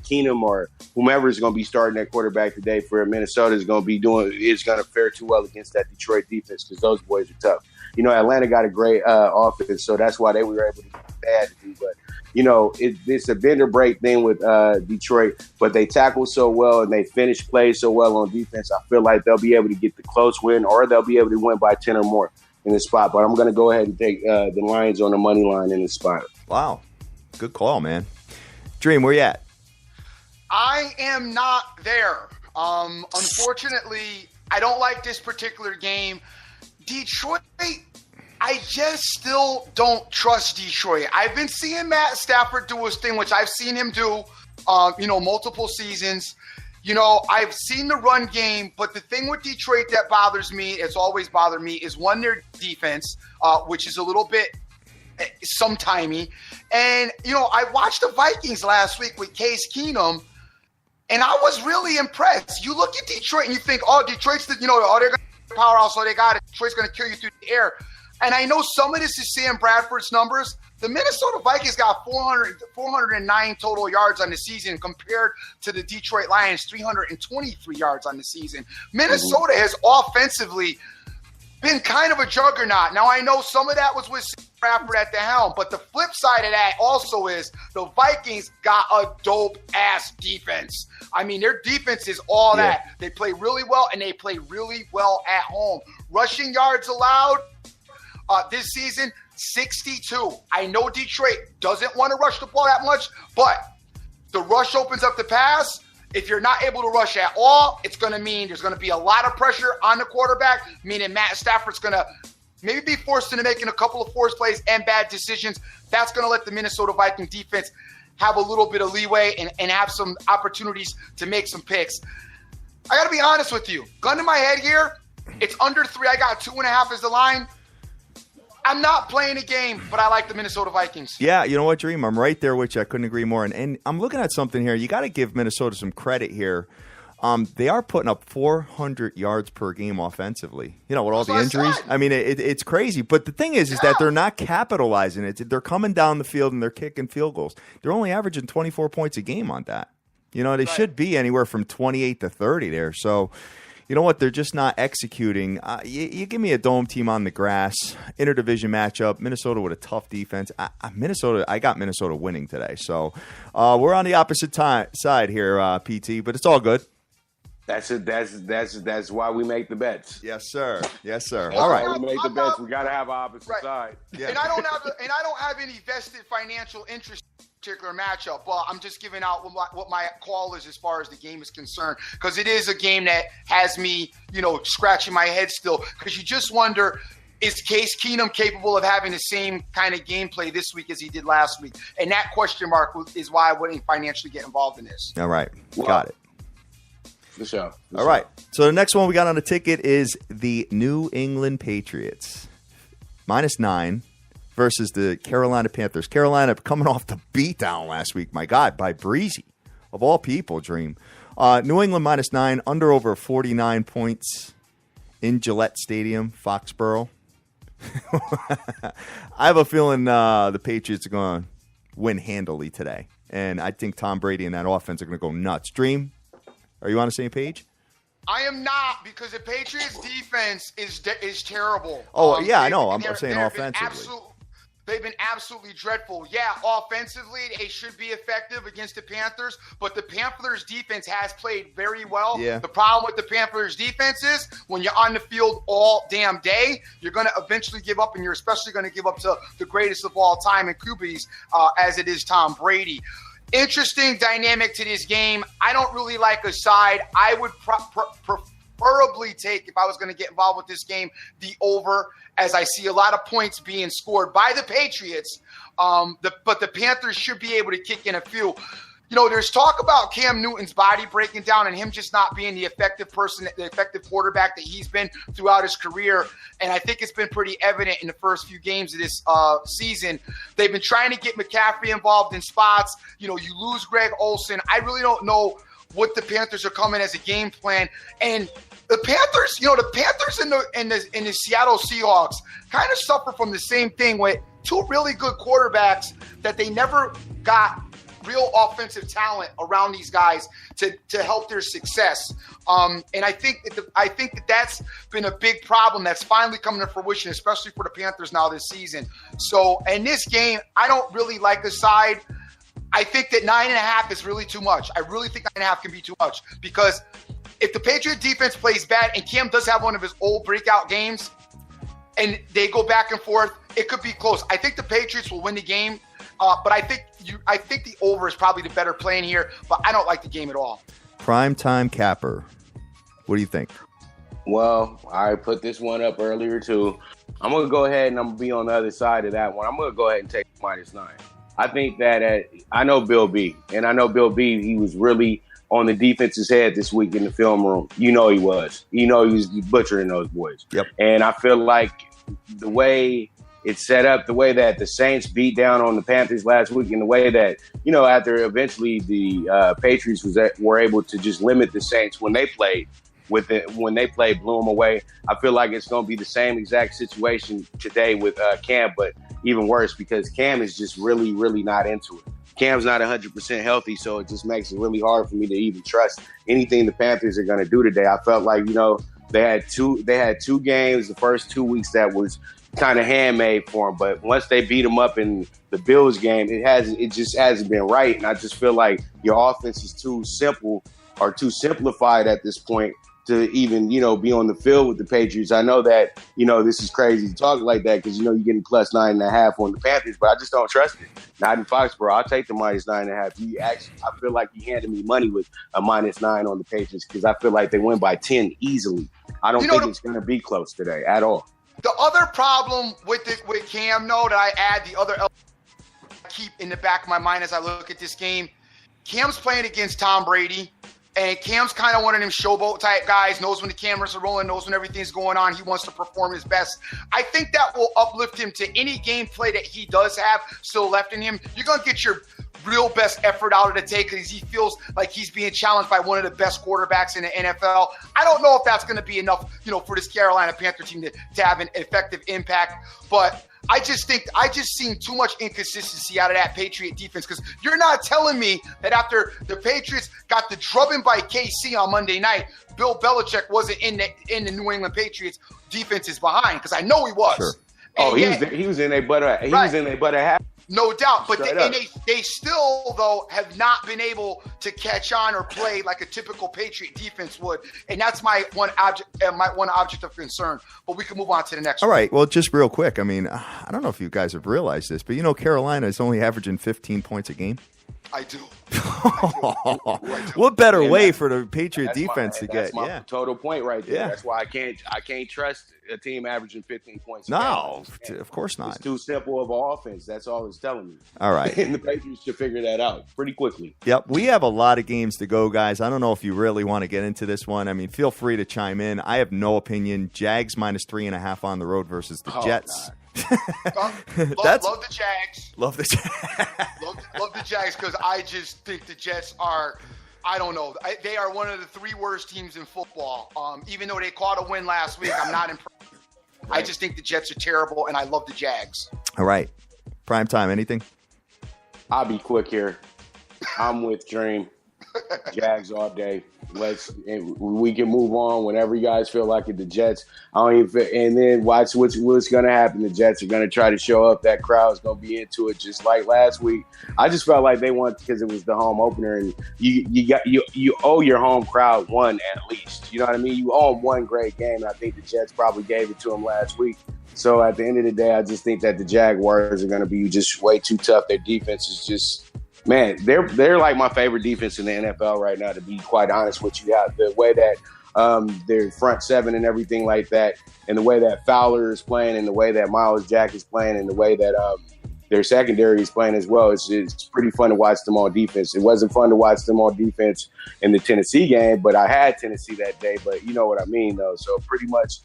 Keenum or whomever is going to be starting that quarterback today for Minnesota is going to fare too well against that Detroit defense because those boys are tough. Atlanta got a great offense, so that's why they were able to do what they had to do. But it's a bend or break thing with Detroit, but they tackle so well and they finish plays so well on defense. I feel like they'll be able to get the close win, or they'll be able to win by 10 or more in this spot. But I'm going to go ahead and take the Lions on the money line in this spot. Wow. Good call, man. Dream, where you at? I am not there. Unfortunately, I don't like this particular game. Detroit, I just still don't trust Detroit. I've been seeing Matt Stafford do his thing, which I've seen him do, multiple seasons. I've seen the run game, but the thing with Detroit that bothers me, it's always bothered me, is one, their defense, which is a little bit sometimey. And, I watched the Vikings last week with Case Keenum, and I was really impressed. You look at Detroit and you think, Detroit's they're going to powerhouse, so they got it. Detroit's going to kill you through the air. And I know some of this is Sam Bradford's numbers. The Minnesota Vikings got 409 total yards on the season compared to the Detroit Lions, 323 yards on the season. Minnesota has offensively been kind of a juggernaut. Now, I know some of that was with Sam Bradford at the helm, but the flip side of that also is the Vikings got a dope-ass defense. I mean, their defense is all that. They play really well, and they play really well at home. Rushing yards allowed this season, 62. I know Detroit doesn't want to rush the ball that much, but the rush opens up the pass. If you're not able to rush at all, it's going to mean there's going to be a lot of pressure on the quarterback, meaning Matt Stafford's going to maybe be forced into making a couple of forced plays and bad decisions. That's going to let the Minnesota Viking defense have a little bit of leeway and have some opportunities to make some picks. I got to be honest with you. Gun to my head here, it's under 3. I got 2.5 as the line. I'm not playing a game, but I like the Minnesota Vikings. Yeah, you know what, Dream? I'm right there with you. I couldn't agree more. And I'm looking at something here. You got to give Minnesota some credit here. They are putting up 400 yards per game offensively. With all the injuries. I mean, it's crazy. But the thing is that they're not capitalizing it. They're coming down the field and they're kicking field goals. They're only averaging 24 points a game on that. They should be anywhere from 28 to 30 there. So, you know what? They're just not executing. You give me a dome team on the grass, interdivision matchup, Minnesota with a tough defense. I got Minnesota winning today. So we're on the opposite side here, PT, but it's all good. That's it. That's why we make the bets. Yes, sir. Yes, sir. Well, all right. We make the bets. We got to have opposite side. Yeah. And I don't have any vested financial interest in this particular matchup. But I'm just giving out what my call is as far as the game is concerned, because it is a game that has me, scratching my head still. Because you just wonder, is Case Keenum capable of having the same kind of gameplay this week as he did last week? And that question mark is why I wouldn't financially get involved in this. All right. Got it. For sure. All right. So the next one we got on the ticket is the New England Patriots. -9 versus the Carolina Panthers. Carolina coming off the beatdown last week, my God, by Breezy. Of all people, Dream. New England -9, under over 49 points in Gillette Stadium, Foxborough. I have a feeling the Patriots are going to win handily today. And I think Tom Brady and that offense are going to go nuts. Dream, are you on the same page? I am not, because the Patriots defense is terrible. Oh, yeah, I know. I'm saying offensively. They've been absolutely dreadful. Yeah, offensively, they should be effective against the Panthers, but the Panthers' defense has played very well. Yeah. The problem with the Panthers' defense is when you're on the field all damn day, you're going to eventually give up, and you're especially going to give up to the greatest of all time in QBs, as it is Tom Brady. Interesting dynamic to this game. I don't really like a side. I would preferably take, if I was going to get involved with this game, the over, as I see a lot of points being scored by the Patriots. But the Panthers should be able to kick in a few. You know, there's talk about Cam Newton's body breaking down and him just not being the effective quarterback that he's been throughout his career. And I think it's been pretty evident in the first few games of this season. They've been trying to get McCaffrey involved in spots. You know, you lose Greg Olsen. I really don't know what the Panthers are coming as a game plan. And the Panthers, and the Seattle Seahawks kind of suffer from the same thing with two really good quarterbacks that they never got real offensive talent around these guys to help their success. And I think that that's been a big problem that's finally coming to fruition, especially for the Panthers now this season. So in this game, I don't really like the side. I think that 9.5 is really too much. I really think 9.5 can be too much because if the Patriot defense plays bad and Cam does have one of his old breakout games and they go back and forth, it could be close. I think the Patriots will win the game, but I think the over is probably the better play in here, but I don't like the game at all. Primetime capper. What do you think? Well, I put this one up earlier too. I'm going to go ahead and I'm going to be on the other side of that one. I'm going to go ahead and take -9. I think that I know Bill B, and I know Bill B, he was really on the defense's head this week in the film room. You know he was. You know he was butchering those boys. Yep. And I feel like the way it's set up, the way that the Saints beat down on the Panthers last week, and the way that, you know, after eventually the Patriots were able to just limit the Saints when they played, blew them away. I feel like it's going to be the same exact situation today with Cam, but even worse because Cam is just really, really not into it. Cam's not 100% healthy, so it just makes it really hard for me to even trust anything the Panthers are going to do today. I felt like, you know, they had two games the first 2 weeks that was kind of handmade for them, but once they beat them up in the Bills game, it just hasn't been right, and I just feel like your offense is too simple or too simplified at this point to even, you know, be on the field with the Patriots. I know that, you know, this is crazy to talk like that because, you know, you're getting +9.5 on the Panthers, but I just don't trust it. Not in Foxborough. I'll take the -9.5. I feel like you handed me money with a -9 on the Patriots because I feel like they win by 10 easily. I don't think it's going to be close today at all. The other problem with Cam, though, that I add, the other element I keep in the back of my mind as I look at this game, Cam's playing against Tom Brady. And Cam's kind of one of them showboat type guys, knows when the cameras are rolling, knows when everything's going on. He wants to perform his best. I think that will uplift him to any gameplay that he does have still left in him. You're going to get your real best effort out of the take because he feels like he's being challenged by one of the best quarterbacks in the NFL. I don't know if that's going to be enough, you know, for this Carolina Panther team to have an effective impact, but I just seen too much inconsistency out of that Patriot defense because you're not telling me that after the Patriots got the drubbing by KC on Monday night, Bill Belichick wasn't in the New England Patriots defense is behind because I know he was. Sure. He was in a butter. He was in a butter hat. No doubt, but they still, though, have not been able to catch on or play like a typical Patriot defense would, and that's my one object of concern. But we can move on to the next one. All right, well, just real quick, I mean, I don't know if you guys have realized this, but you know Carolina is only averaging 15 points a game. I do. What better way for the Patriot defense to get? That's my total point right there. Yeah. That's why I can't trust a team averaging 15 points. No, of course not. It's too simple of an offense. That's all it's telling me. All right. And the Patriots should figure that out pretty quickly. Yep. We have a lot of games to go, guys. I don't know if you really want to get into this one. I mean, feel free to chime in. I have no opinion. Jags -3.5 on the road versus the Jets. love the Jags. Love the Jags. love the Jags because I just think the Jets are, I don't know, they are one of the 3 worst teams in football. Even though they caught a win last week, I'm not impressed. Right. I just think the Jets are terrible, and I love the Jags. All right. Prime time, anything? I'll be quick here. I'm with Dream. Jags all day. we can move on whenever you guys feel like it. The Jets, I don't even feel, and then watch what's going to happen. The Jets are going to try to show up. That crowd's going to be into it, just like last week. I just felt like they won because it was the home opener, and you owe your home crowd one at least. You know what I mean? You owe them one great game, and I think the Jets probably gave it to them last week. So at the end of the day, I just think that the Jaguars are going to be just way too tough. Their defense is just. Man, they're like my favorite defense in the NFL right now, to be quite honest with you. The way that their front seven and everything like that, and the way that Fowler is playing, and the way that Miles Jack is playing, and the way that their secondary is playing as well, it's pretty fun to watch them on defense. It wasn't fun to watch them on defense in the Tennessee game, but I had Tennessee that day. But you know what I mean, though. So pretty much,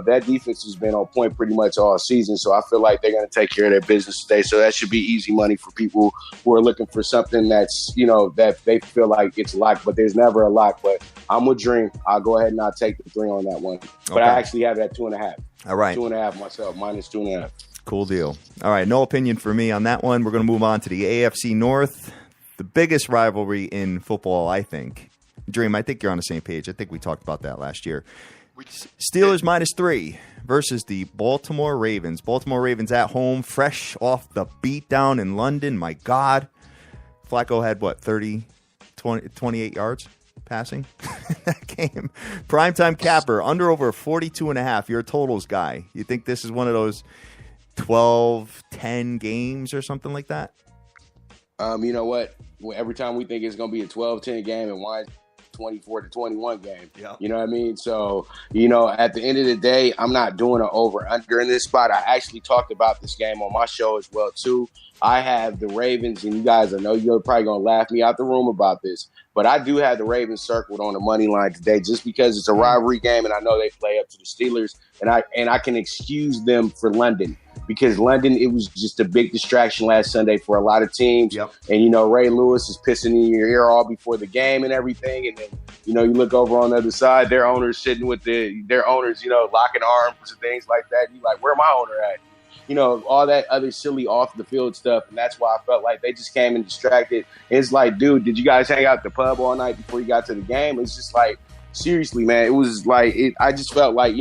that defense has been on point pretty much all season. So I feel like they're going to take care of their business today. So that should be easy money for people who are looking for something that's, that they feel like it's locked, but there's never a lock. But I'm with Dream. I'll go ahead and I'll take the 3 on that one. But I actually have that 2.5. All right. 2.5 myself, minus 2.5. Cool deal. All right. No opinion for me on that one. We're going to move on to the AFC North, the biggest rivalry in football, I think. Dream, I think you're on the same page. I think we talked about that last year. Steelers minus 3 versus the Baltimore Ravens. Baltimore Ravens at home, fresh off the beatdown in London. My God. Flacco had, 28 yards passing in that game. Primetime capper, under over 42.5. You're a totals guy. You think this is one of those 12-10 games or something like that? You know what? Every time we think it's going to be a 12-10 game, it winds 24-21 game. Yep. You know what I mean? So, at the end of the day, I'm not doing an over-under in this spot. I actually talked about this game on my show as well, too. I have the Ravens, and you guys, I know you're probably going to laugh me out the room about this, but I do have the Ravens circled on the money line today just because it's a rivalry game, and I know they play up to the Steelers, and I can excuse them for London. Because London, it was just a big distraction last Sunday for a lot of teams. Yep. And, Ray Lewis is pissing in your ear all before the game and everything. And then, you look over on the other side, their owner's sitting with their owners, locking arms and things like that. And you're like, where my owner at? All that other silly off the field stuff. And that's why I felt like they just came and distracted. It's like, dude, did you guys hang out at the pub all night before you got to the game? It's just like, seriously, man, it was like, I just felt like,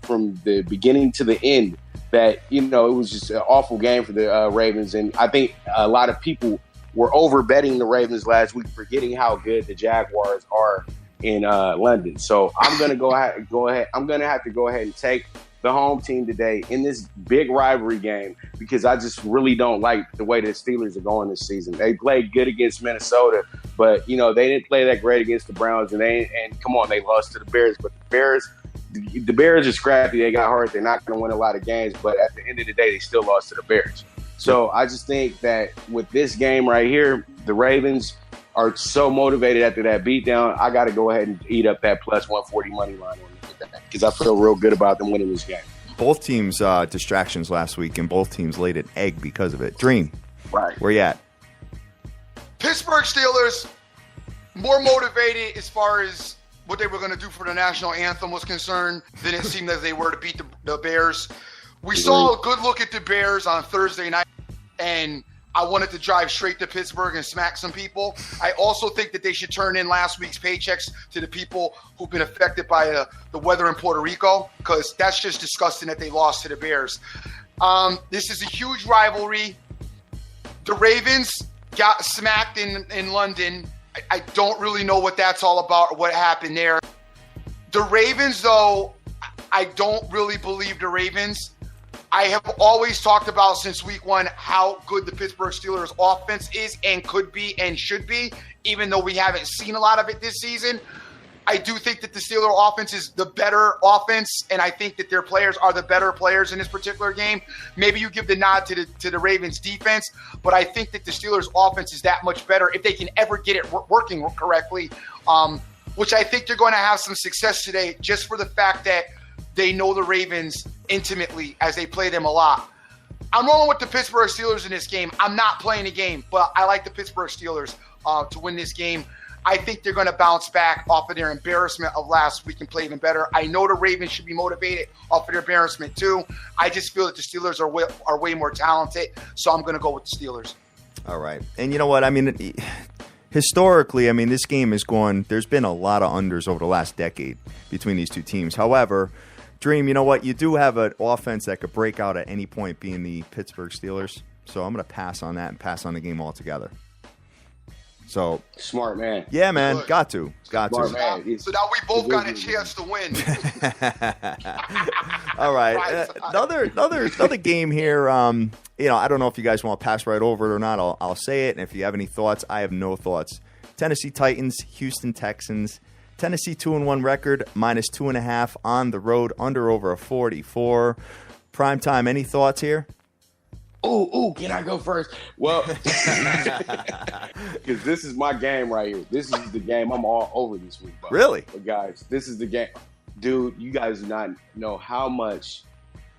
from the beginning to the end, that, it was just an awful game for the Ravens. And I think a lot of people were over-betting the Ravens last week, forgetting how good the Jaguars are in London. So I'm going to I'm going to have to go ahead and take the home team today in this big rivalry game because I just really don't like the way the Steelers are going this season. They played good against Minnesota, but, they didn't play that great against the Browns. And come on, they lost to the Bears. But the Bears are scrappy. They got hurt. They're not going to win a lot of games. But at the end of the day, they still lost to the Bears. So I just think that with this game right here, the Ravens are so motivated after that beatdown. I got to go ahead and eat up that plus 140 money line on them because I feel real good about them winning this game. Both teams' distractions last week, and both teams laid an egg because of it. Dream, right? Where you at? Pittsburgh Steelers, more motivated as far as what they were going to do for the national anthem was concerned than it seemed as they were to beat the Bears. We saw a good look at the Bears on Thursday night, and I wanted to drive straight to Pittsburgh and smack some people. I also think that they should turn in last week's paychecks to the people who've been affected by the weather in Puerto Rico, because that's just disgusting that they lost to the Bears. This is a huge rivalry. The Ravens got smacked in London. I don't really know what that's all about or what happened there. The Ravens, though, I don't really believe the Ravens. I have always talked about since week 1 how good the Pittsburgh Steelers offense is and could be and should be, even though we haven't seen a lot of it this season. I do think that the Steelers offense is the better offense, and I think that their players are the better players in this particular game. Maybe you give the nod to the Ravens defense, but I think that the Steelers offense is that much better if they can ever get it working correctly, which I think they're going to have some success today just for the fact that they know the Ravens intimately as they play them a lot. I'm rolling with the Pittsburgh Steelers in this game. I'm not playing a game, but I like the Pittsburgh Steelers to win this game. I think they're going to bounce back off of their embarrassment of last week and play even better. I know the Ravens should be motivated off of their embarrassment too. I just feel that the Steelers are way more talented, so I'm going to go with the Steelers. All right. And you know what? I mean, historically, I mean, this game has gone. There's been a lot of unders over the last decade between these two teams. However, Dream, you know what? You do have an offense that could break out at any point, being the Pittsburgh Steelers. So I'm going to pass on that and pass on the game altogether. So smart man. Yeah, man. Good. Got to. Smart man. So now we both got a chance to win. All right. Another game here. I don't know if you guys want to pass right over it or not. I'll say it. And if you have any thoughts, I have no thoughts. Tennessee Titans, Houston Texans. Tennessee 2-1 record, -2.5 on the road, under over a 44. Primetime, any thoughts here? Ooh, can I go first? Well, because this is my game right here. This is the game I'm all over this week. Bro. Really? But guys, this is the game. Dude, you guys do not know how much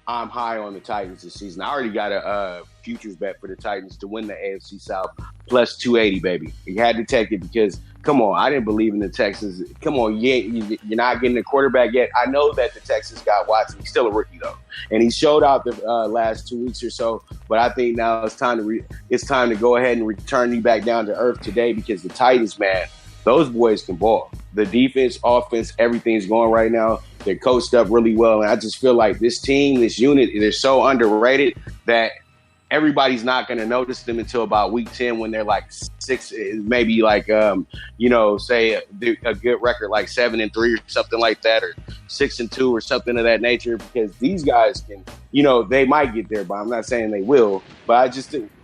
I'm high on the Titans this season. I already got a futures bet for the Titans to win the AFC South, plus 280, baby. You had to take it because, come on, I didn't believe in the Texans. Come on, you're not getting a quarterback yet. I know that the Texans got Watson. He's still a rookie, though. And he showed out the last 2 weeks or so. But I think now it's time to go ahead and return you back down to earth today because the Titans, man, those boys can ball. The defense, offense, everything's going right now. They're coached up really well. And I just feel like this team, this unit, they're so underrated that everybody's not going to notice them until about week 10 when they're like 6, maybe like, say a good record like 7-3 or something like that, or 6-2 or something of that nature, because these guys can, they might get there, but I'm not saying they will. But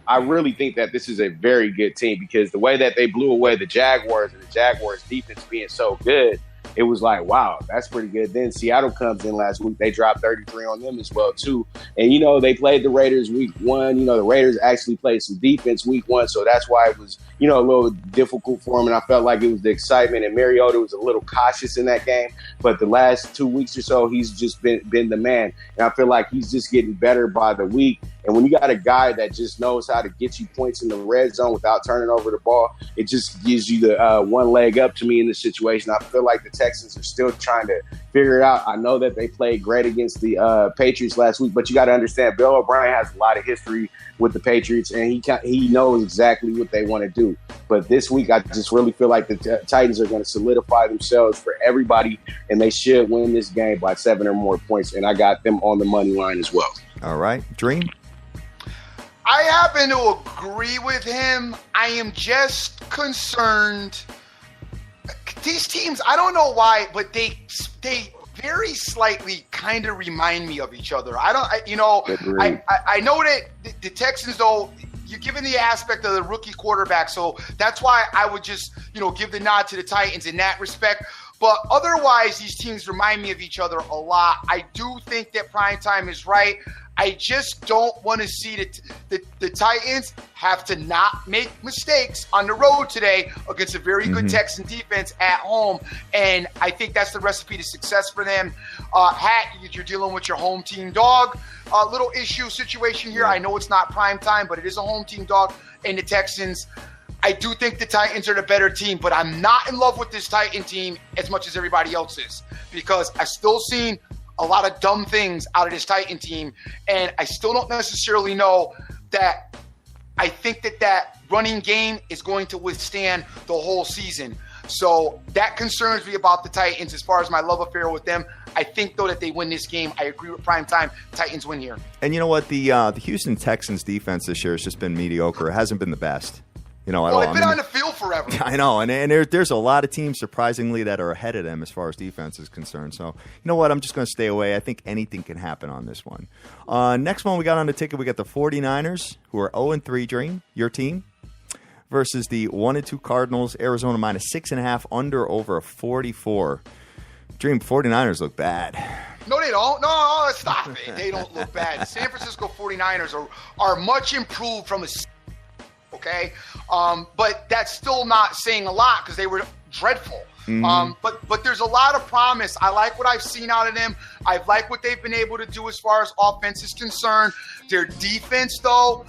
I really think that this is a very good team because the way that they blew away the Jaguars and the Jaguars defense being so good, it was like, wow, that's pretty good. Then Seattle comes in last week. They dropped 33 on them as well, too. And, they played the Raiders week 1. The Raiders actually played some defense week 1. So that's why it was, a little difficult for them. And I felt like it was the excitement. And Mariota was a little cautious in that game. But the last 2 weeks or so, he's just been the man. And I feel like he's just getting better by the week. And when you got a guy that just knows how to get you points in the red zone without turning over the ball, it just gives you the one leg up to me in this situation. I feel like the Texans are still trying to figure it out. I know that they played great against the Patriots last week, but you got to understand Bill O'Brien has a lot of history with the Patriots, and he knows exactly what they want to do. But this week, I just really feel like the Titans are going to solidify themselves for everybody, and they should win this game by 7 or more points, and I got them on the money line as well. All right. Dream? I happen to agree with him. I am just concerned. These teams, I don't know why, but they very slightly kind of remind me of each other. I know that the Texans, though, you're given the aspect of the rookie quarterback, so that's why I would just, give the nod to the Titans in that respect. But otherwise, these teams remind me of each other a lot. I do think that primetime is right. I just don't want to see the Titans have to not make mistakes on the road today against a very good Texan defense at home. And I think that's the recipe to success for them. You're dealing with your home team dog. Little issue situation here. I know it's not prime time, but it is a home team dog in the Texans. I do think the Titans are the better team, but I'm not in love with this Titan team as much as everybody else is because I've still seen a lot of dumb things out of this Titan team, and I still don't necessarily know that I think that running game is going to withstand the whole season. So that concerns me about the Titans as far as my love affair with them. I think, though, that they win this game. I agree with primetime. Titans win here. And you know what? The Houston Texans defense this year has just been mediocre. It hasn't been the best. They've been on the field forever. I know, and there's a lot of teams, surprisingly, that are ahead of them as far as defense is concerned. So, you know what? I'm just going to stay away. I think anything can happen on this one. Next one we got on the ticket, we got the 49ers, who are 0-3, Dream, your team, versus the 1-2 Cardinals, Arizona -6.5, under over a 44. Dream, 49ers look bad. No, they don't. No, stop it. They don't look bad. The San Francisco 49ers are much improved from a okay? But that's still not saying a lot because they were dreadful. But there's a lot of promise. I like what I've seen out of them. I like what they've been able to do as far as offense is concerned. Their defense, though,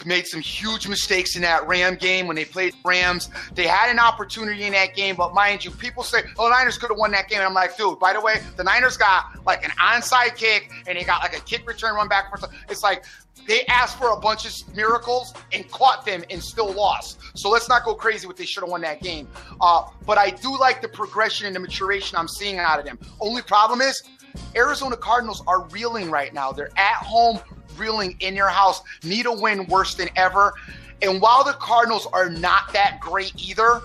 made some huge mistakes in that Ram game when they played Rams. They had an opportunity in that game, but mind you, people say, oh, the Niners could have won that game. And I'm like, dude, by the way, the Niners got like an onside kick and they got like a kick return run back. It's like they asked for a bunch of miracles and caught them and still lost. So let's not go crazy with they should have won that game. But I do like the progression and the maturation I'm seeing out of them. Only problem is Arizona Cardinals are reeling right now. They're at home, reeling in your house, need a win worse than ever. And while the Cardinals are not that great either,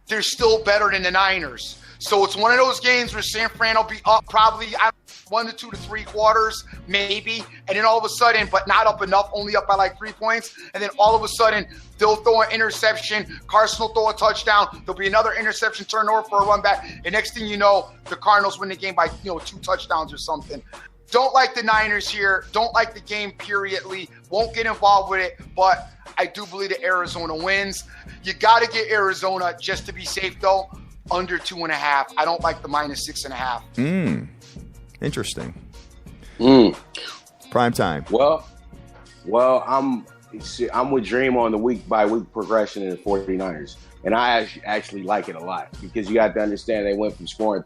they're still better than the Niners. So it's one of those games where San Fran will be up probably 1 to 2 to 3 quarters, maybe. And then all of a sudden, but not up enough, only up by like 3 points. And then all of a sudden, they'll throw an interception. Carson will throw a touchdown. There'll be another interception turnover for a run back. And next thing you know, the Cardinals win the game by 2 touchdowns or something. Don't like the Niners here. Don't like the game, periodly. Won't get involved with it. But I do believe that Arizona wins. You got to get Arizona just to be safe, though. Under 2.5. I don't like the minus 6.5. Interesting. Prime time. Well, I'm with Dream on the week by week progression in the 49ers. And I actually like it a lot because you got to understand they went from scoring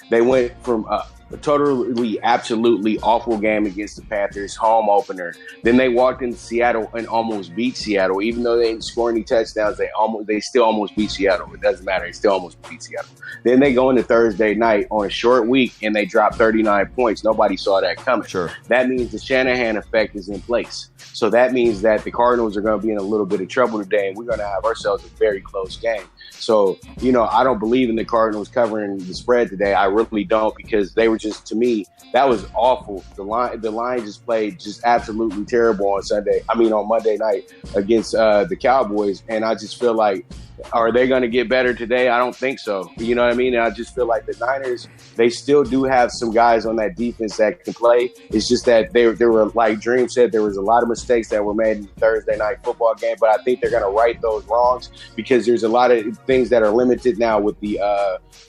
they went from a totally, absolutely awful game against the Panthers, home opener. Then they walked into Seattle and almost beat Seattle. Even though they didn't score any touchdowns, they still almost beat Seattle. It doesn't matter. They still almost beat Seattle. Then they go into Thursday night on a short week and they drop 39 points. Nobody saw that coming. Sure. That means the Shanahan effect is in place. So that means that the Cardinals are going to be in a little bit of trouble today, and we're going to have ourselves a very close game. So, I don't believe in the Cardinals covering the spread today. I really don't, because they were just, to me, that was awful. The line just played just absolutely terrible on Monday night against the Cowboys, and I just feel like, are they going to get better today? I don't think so. You know what I mean? And I just feel like the Niners, they still do have some guys on that defense that can play. It's just that there were, like Dream said, there was a lot of mistakes that were made in the Thursday night football game, but I think they're going to right those wrongs because there's a lot of things that are limited now with the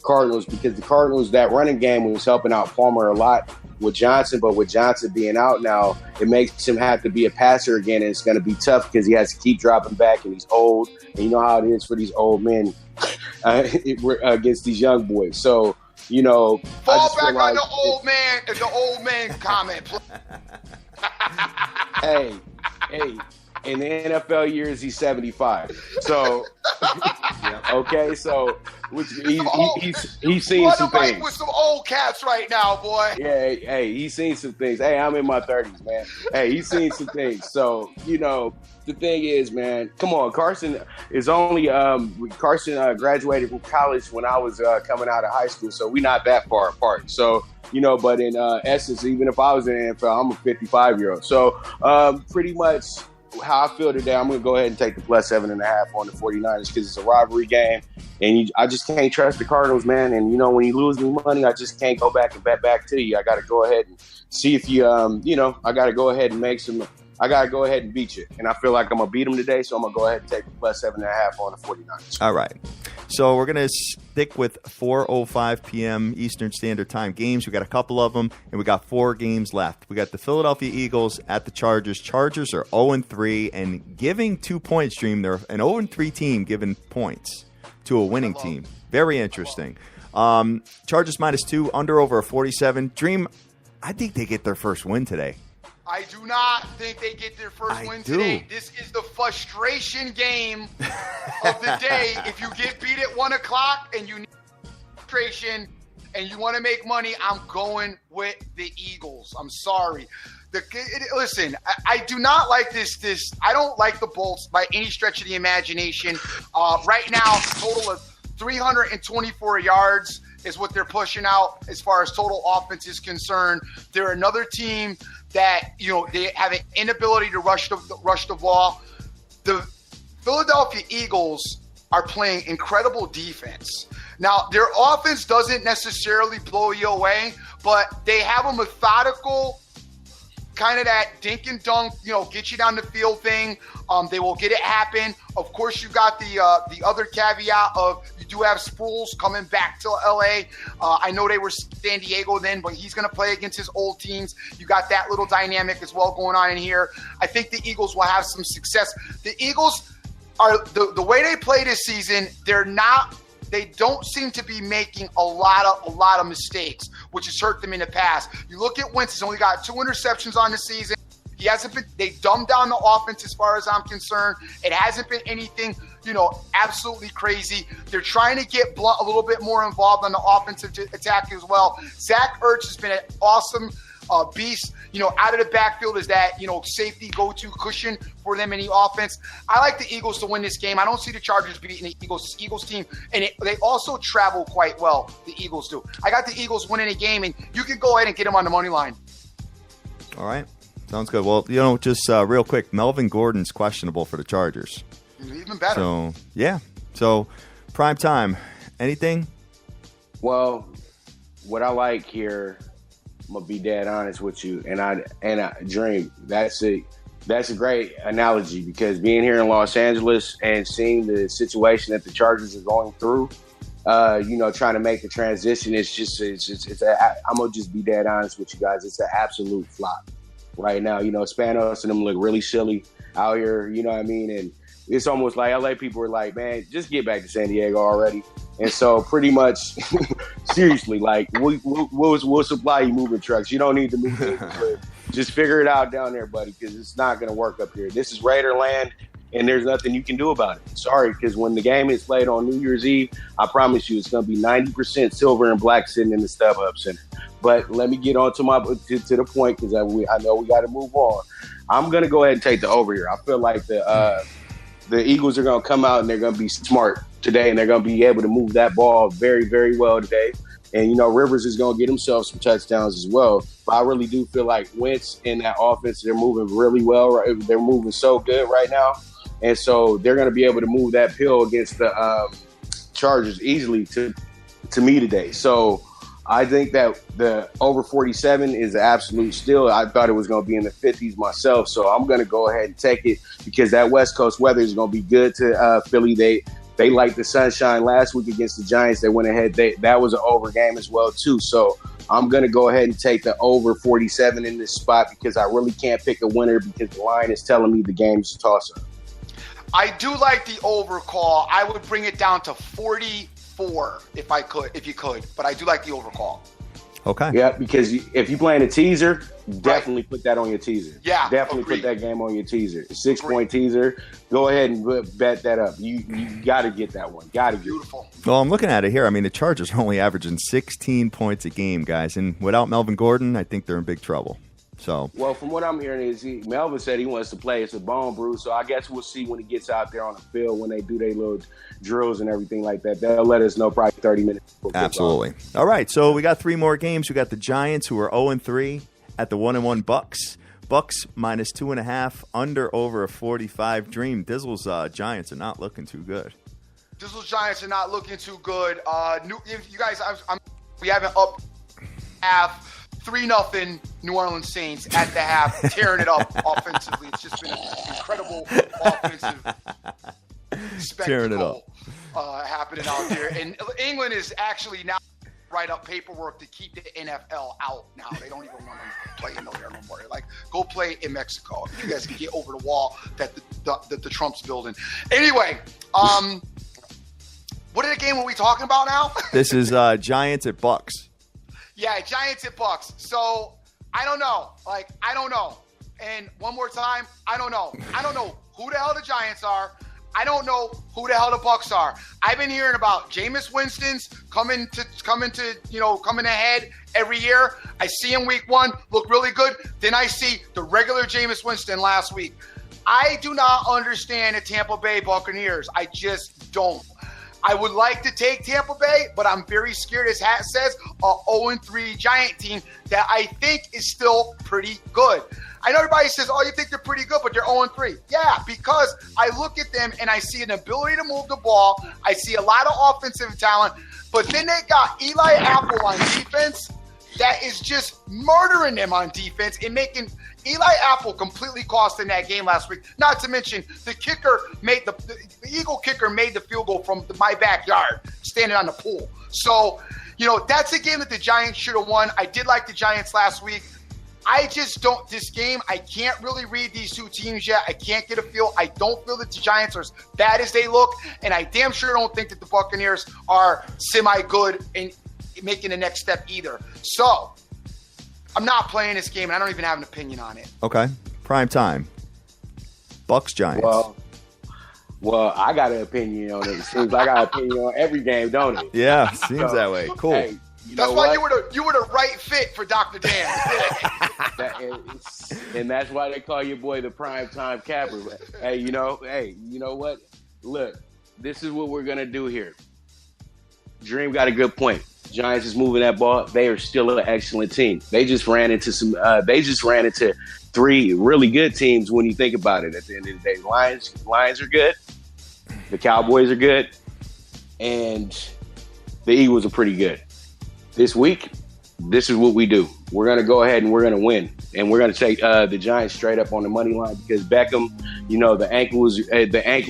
Cardinals, because the Cardinals, that running game was helping out Palmer a lot with Johnson, but with Johnson being out now, it makes him have to be a passer again, and it's going to be tough because he has to keep dropping back, and he's old, and you know how it is for these old men against these young boys. So, fall back on the old man comment. Hey, in the NFL years, he's 75. So, okay, so he's seen some things. With some old cats right now, boy. Yeah, hey, he's seen some things. Hey, I'm in my 30s, man. Hey, he's seen some things. So, the thing is, man, come on, Carson is only graduated from college when I was coming out of high school, so we're not that far apart. So, but in essence, even if I was in the NFL, I'm a 55-year-old. So, pretty much how I feel today, I'm going to go ahead and take the plus 7.5 on the 49ers because it's a rivalry game, and I just can't trust the Cardinals, man. And, when you lose me money, I just can't go back and bet back to you. I got to go ahead and see if you, I got to go ahead and I got to go ahead and beat you. And I feel like I'm going to beat them today, so I'm going to go ahead and take the plus 7.5 on the 49ers. All right. So we're going to stick with 4:05 p.m. Eastern Standard Time games. We got a couple of them, and we got 4 games left. We got the Philadelphia Eagles at the Chargers. Chargers are 0-3 and giving 2 points, Dream. They're an 0-3 team giving points to a winning team. Very interesting. Chargers -2, under over a 47. Dream, I think they get their first win today. I do not think they get their first win today. This is the frustration game of the day. If you get beat at 1 o'clock and you need frustration and you want to make money, I'm going with the Eagles. I'm sorry. Listen, I do not like this. I don't like the Bolts by any stretch of the imagination. Right now, total of 324 yards is what they're pushing out as far as total offense is concerned. They're another team that, they have an inability to rush the ball. The Philadelphia Eagles are playing incredible defense. Now, their offense doesn't necessarily blow you away, but they have a methodical kind of that dink and dunk, get you down the field thing. They will get it happen. Of course, you got the other caveat of You do have Sproles coming back to LA. I know they were San Diego then, but he's going to play against his old teams. You got that little dynamic as well going on in here. I think the Eagles will have some success. The Eagles are the way they play this season. They don't seem to be making a lot of mistakes, which has hurt them in the past. You look at Wentz; he's only got 2 interceptions on the season. He hasn't been. They dumbed down the offense as far as I'm concerned. It hasn't been anything, absolutely crazy. They're trying to get Blunt a little bit more involved on the offensive attack as well. Zach Ertz has been an awesome beast. Out of the backfield is that safety go-to cushion for them in the offense. I like the Eagles to win this game. I don't see the Chargers beating the Eagles team, and they also travel quite well. The Eagles do. I got the Eagles winning a game, and you can go ahead and get them on the money line. All right. Sounds good. Well, just real quick, Melvin Gordon's questionable for the Chargers. Even better. So, yeah. So, prime time. Anything? Well, what I like here, I'm gonna be dead honest with you, and I Dream. That's a great analogy, because being here in Los Angeles and seeing the situation that the Chargers are going through, trying to make the transition, I'm gonna just be dead honest with you guys. It's an absolute flop right now. Spanos and them look really silly out here. You know what I mean? And it's almost like LA people are like, man, just get back to San Diego already. And so pretty much, seriously, like we'll supply you moving trucks. You don't need to move it. Just figure it out down there, buddy, because it's not going to work up here. This is Raider land, and there's nothing you can do about it. Sorry, because when the game is played on New Year's Eve, I promise you it's going to be 90% silver and black sitting in the StubHub Center. But let me get on to the point, because I know we got to move on. I'm going to go ahead and take the over here. I feel like the Eagles are going to come out and they're going to be smart today, and they're going to be able to move that ball very, very well today. And, Rivers is going to get himself some touchdowns as well. But I really do feel like Wentz and that offense, they're moving really well. Right? They're moving so good right now. And so they're going to be able to move that pill against the Chargers easily to me today. So I think that the over 47 is absolute steal. I thought it was going to be in the 50s myself. So I'm going to go ahead and take it, because that West Coast weather is going to be good to Philly. They liked the sunshine last week against the Giants. They went ahead. That was an over game as well, too. So I'm going to go ahead and take the over 47 in this spot, because I really can't pick a winner, because the line is telling me the game's a toss-up. I do like the over call. I would bring it down to 44 if you could. But I do like the over call. Okay. Yeah, because if you're playing a teaser, definitely put that on your teaser. Yeah, definitely agreed. Put that game on your teaser. 6-point teaser. Go ahead and bet that up. You got to get that one. Got to get Beautiful. Well, I'm looking at it here. I mean, the Chargers are only averaging 16 points a game, guys. And without Melvin Gordon, I think they're in big trouble. So, well, from what I'm hearing is Melvin said he wants to play. It's a bone bruise, so I guess we'll see when he gets out there on the field, when they do their little drills and everything like that. They'll let us know probably 30 minutes. Absolutely. All right, so we got 3 more games. We got the Giants, who are 0-3 at the 1-1 Bucks. Bucks minus 2.5, under over a 45. Dream. Dizzle's Giants are not looking too good. Dizzle's Giants are not looking too good. You guys, we haven't up half. 3-0 New Orleans Saints at the half, tearing it up offensively. It's just been an incredible offensive spectacle happening out there. And England is actually now write up paperwork to keep the NFL out now. They don't even want them playing there no more. They're like, go play in Mexico. You guys can get over the wall that the Trump's building. Anyway, what are the game are we talking about now? This is Giants at Bucks. Yeah, Giants at Bucks. So, I don't know. I don't know. And one more time, I don't know. I don't know who the hell the Giants are. I don't know who the hell the Bucks are. I've been hearing about Jameis Winston's coming ahead every year. I see him week 1, look really good. Then I see the regular Jameis Winston last week. I do not understand the Tampa Bay Buccaneers. I just don't. I would like to take Tampa Bay, but I'm very scared, as Hat says, a 0-3 Giant team that I think is still pretty good. I know everybody says, oh, you think they're pretty good, but they're 0-3. Yeah, because I look at them and I see an ability to move the ball. I see a lot of offensive talent, but then they got Eli Apple on defense. that is just murdering them on defense and making Eli Apple completely cost in that game last week. Not to mention the kicker made the Eagle kicker made the field goal from my backyard, standing on the pool. So, that's a game that the Giants should have won. I did like the Giants last week. I just don't, this game, I can't really read these two teams yet. I can't get a feel. I don't feel that the Giants are as bad as they look, and I damn sure don't think that the Buccaneers are semi-good in making the next step either. So, I'm not playing this game, and I don't even have an opinion on it. Okay. Prime time. Bucks, Giants. Well, I got an opinion on it. It seems like I got an opinion on every game, don't it? Yeah, seems that way. Cool. Hey, that's why you were the right fit for Dr. Dan. And that's why they call your boy the primetime capper. Hey, you know what? Look, this is what we're gonna do here. Dream got a good point. Giants is moving that ball. They are still an excellent team. They just ran into three really good teams when you think about it. At the end of the day, Lions are good. The Cowboys are good, and the Eagles are pretty good. This week, this is what we do. We're going to go ahead and we're going to win. And we're going to take the Giants straight up on the money line because Beckham, the ankle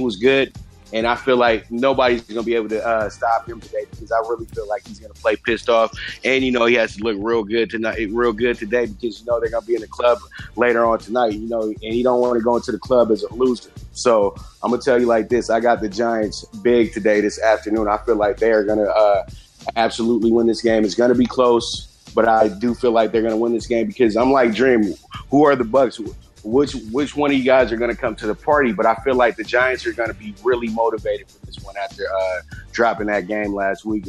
was good. And I feel like nobody's going to be able to stop him today because I really feel like he's going to play pissed off. And, he has to look real good today because, they're going to be in the club later on tonight, and you don't want to go into the club as a loser. So I'm going to tell you like this. I got the Giants big today this afternoon. I feel like they are going to absolutely win this game. It's going to be close, but I do feel like they're going to win this game because I'm like, Dream, who are the Bucks? Which one of you guys are going to come to the party? But I feel like the Giants are going to be really motivated for this one after dropping that game last week.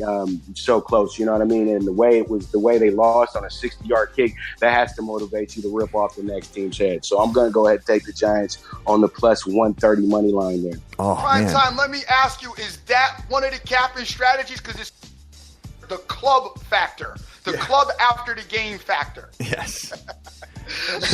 So close, you know what I mean? And the way they lost on a 60-yard kick, that has to motivate you to rip off the next team's head. So I'm going to go ahead and take the Giants on the plus 130 money line there. Oh, Prime man. time, let me ask you, is that one of the capping strategies? Because it's the club factor, the club after the game factor. Yes.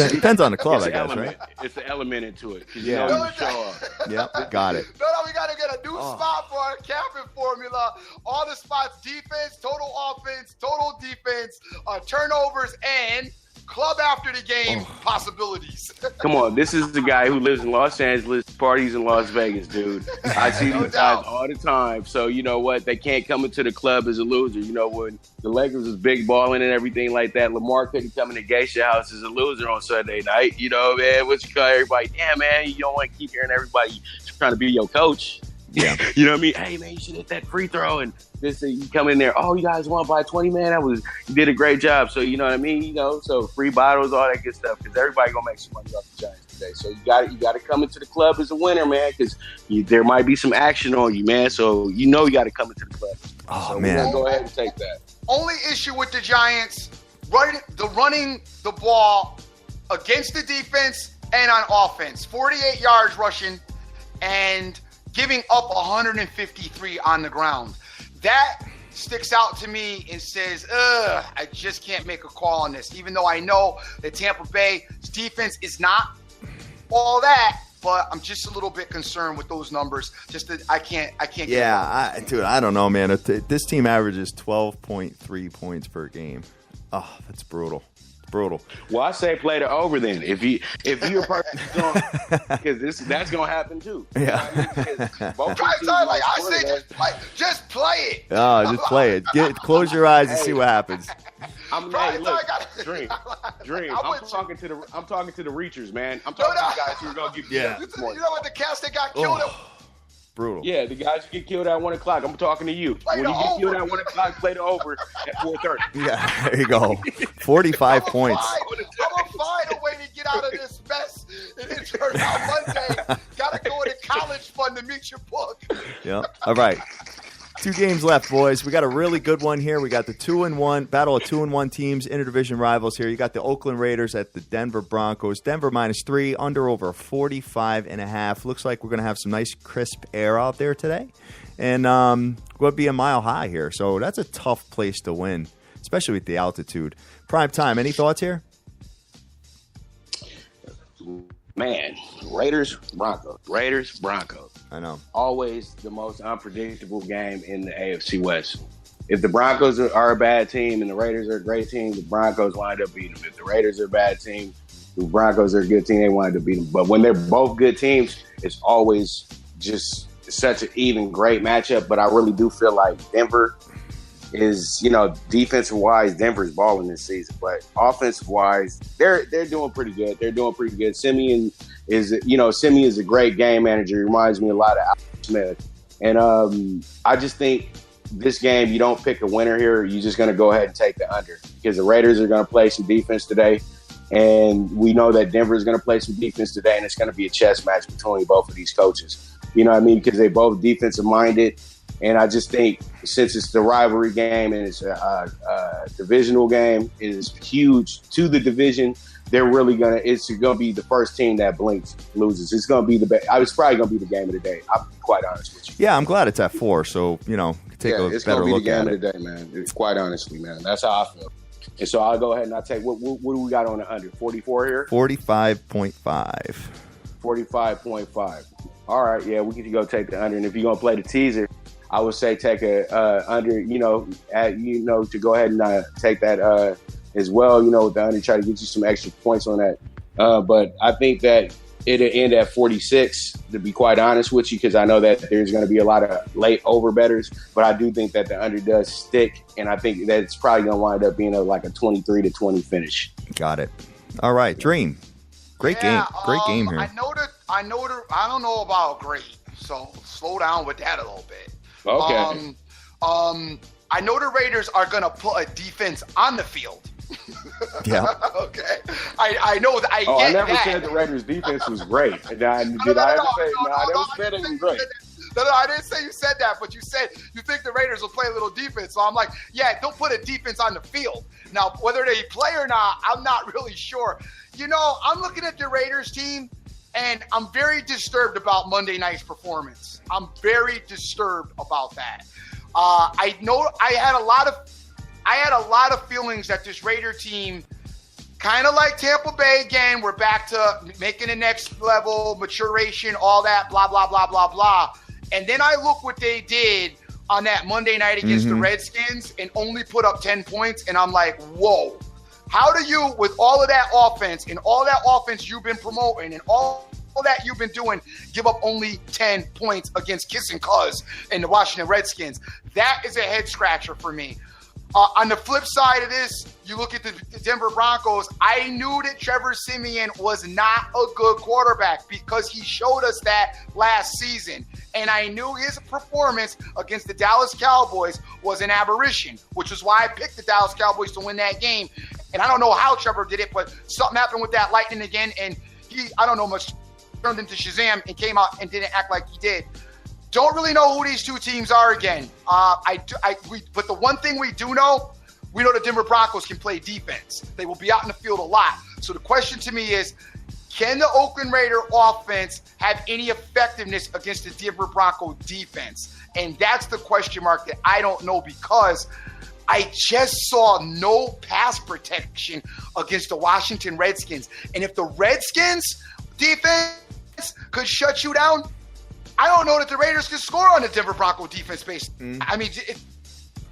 Depends on the club, It's I guess, element. right? It's the element into it. Yeah. You show up. Yep, got it. No, we got to get a new spot for our capping formula. All the spots: defense, total offense, total defense, turnovers, and club after the game possibilities. Come on, this is the guy who lives in Los Angeles, parties in Las Vegas, dude. I see these guys all the time. So you know what? They can't come into the club as a loser. When the Lakers was big balling and everything like that, Lamar couldn't come in the Geisha house as a loser on Sunday night. Man, what you call everybody? Damn, man, you don't want to keep hearing everybody trying to be your coach. Yeah. You know what I mean? Hey, man, you should hit that free throw. And this, you come in there, you guys won by 20, man. You did a great job. So, you know what I mean? So free bottles, all that good stuff. Because everybody going to make some money off the Giants today. So you got to come into the club as a winner, man. Because there might be some action on you, man. So, you got to come into the club. Oh, so man. We're going to go ahead and take that. Only issue with the Giants, running the ball against the defense and on offense. 48 yards rushing and giving up 153 on the ground. That sticks out to me and says, I just can't make a call on this, even though I know that Tampa Bay's defense is not all that, but I'm just a little bit concerned with those numbers. Just that I can't get it. Yeah, I don't know, man. This team averages 12.3 points per game. Oh, that's brutal. Brutal. Well, I say play the over then. If you're a person because that's gonna happen too. Yeah. Just play it. Oh, just play it. Close your eyes and see what happens. Dream. I'm talking to the reachers, man. I'm talking to the guys who are gonna get You know what, the cast that got killed? Brutal. Yeah, the guys who get killed at 1 o'clock. I'm talking to you. When you get killed at 1 o'clock, play the over at 4:30. Yeah, there you go. 45 points. I'm gonna find a way to get out of this mess. And it turns out Monday, gotta go to college fund to meet your book. Yep. All right. 2 games left, boys. We got a really good one here. We got the 2-1 battle of 2-1 teams, interdivision rivals here. You got the Oakland Raiders at the Denver Broncos. Denver -3, under over 45.5. Looks like we're going to have some nice crisp air out there today. And going to be a mile high here. So that's a tough place to win, especially with the altitude. Prime time, any thoughts here? Man, Raiders, Broncos. I know. Always the most unpredictable game in the AFC West. if the Broncos are a bad team and the Raiders are a great team, the Broncos wind up beating them. If the Raiders are a bad team, the Broncos are a good team, they wind up beating them. But when they're both good teams, it's always just such an even great matchup. But I really do feel like Denver is, defensive-wise, Denver's balling this season. But offensive-wise, they're doing pretty good. They're doing pretty good. Simeon is a great game manager. He reminds me a lot of Alex Smith. And I just think this game, you don't pick a winner here. You're just going to go ahead and take the under because the Raiders are going to play some defense today. And we know that Denver is going to play some defense today, and it's going to be a chess match between both of these coaches. You know what I mean? Because they both defensive-minded. And I just think since it's the rivalry game and it's a divisional game, it is huge to the division. They're really it's going to be the first team that blinks loses. It's going to be it's probably going to be the game of the day. I'll be quite honest with you. Yeah, I'm glad it's at 4. So, take a better look at it. It's going to be the game of the day, man. It's quite honestly, man. That's how I feel. And so I'll go ahead and I'll take what do we got on the under? 44 here? 45.5. 45.5. All right, yeah, we can go take the under. And if you're going to play the teaser, I would say take a under, to go ahead and take that as well, with the under, try to get you some extra points on that. But I think that it'll end at 46, to be quite honest with you, because I know that there's going to be a lot of late over bettors. But I do think that the under does stick, and I think that it's probably going to wind up being like a 23-20 finish. Got it. All right, Dream. Great game. Great game here. I don't know about great, so slow down with that a little bit. Okay. I know the Raiders are going to put a defense on the field. Yeah. Okay. I know that. I never said the Raiders' defense was great. I never said it was great. No, I didn't say you said that, but you said you think the Raiders will play a little defense. So I'm like, yeah, don't put a defense on the field. Now, whether they play or not, I'm not really sure. I'm looking at the Raiders team, and I'm very disturbed about Monday night's performance. I'm very disturbed about that. I know I had a lot of feelings that this Raider team, kind of like Tampa Bay again, we're back to making the next level, maturation, all that, blah, blah, blah, blah, blah. And then I look what they did on that Monday night against the Redskins and only put up 10 points. And I'm like, whoa, how do you, with all of that offense and all that offense you've been promoting and all that you've been doing, give up only 10 points against Kiss and Cuz and the Washington Redskins? That is a head scratcher for me. On the flip side of this, you look at the Denver Broncos. I knew that Trevor Siemian was not a good quarterback because he showed us that last season. And I knew his performance against the Dallas Cowboys was an aberration, which is why I picked the Dallas Cowboys to win that game. And I don't know how Trevor did it, but something happened with that lightning again. And I don't know much, turned into Shazam and came out and didn't act like he did. Don't really know who these two teams are again. But the one thing we do know, we know the Denver Broncos can play defense. They will be out in the field a lot. So the question to me is, can the Oakland Raider offense have any effectiveness against the Denver Bronco defense? And that's the question mark that I don't know, because I just saw no pass protection against the Washington Redskins. And if the Redskins defense could shut you down, I don't know that the Raiders can score on the Denver Bronco defense base. I mean,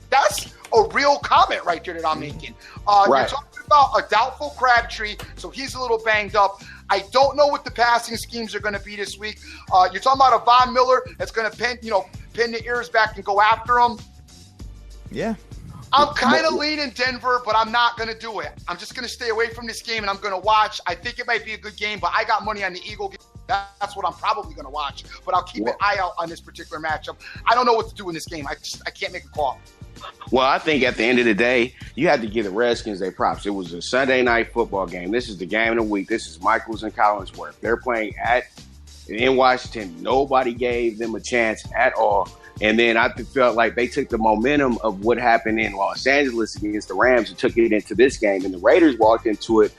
that's a real comment right there that I'm making. Right. You're talking about a doubtful Crabtree, so he's a little banged up. I don't know what the passing schemes are going to be this week. You're talking about a Von Miller that's going to pin the ears back and go after him. Yeah. I'm kind of leaning Denver, but I'm not going to do it. I'm just going to stay away from this game, and I'm going to watch. I think it might be a good game, but I got money on the Eagle game. That's what I'm probably going to watch. But I'll keep an eye out on this particular matchup. I don't know what to do in this game. I can't make a call. Well, I think at the end of the day, you have to give the Redskins their props. It was a Sunday night football game. This is the game of the week. This is Michaels and Collinsworth. They're playing in Washington. Nobody gave them a chance at all. And then I felt like they took the momentum of what happened in Los Angeles against the Rams and took it into this game. And the Raiders walked into it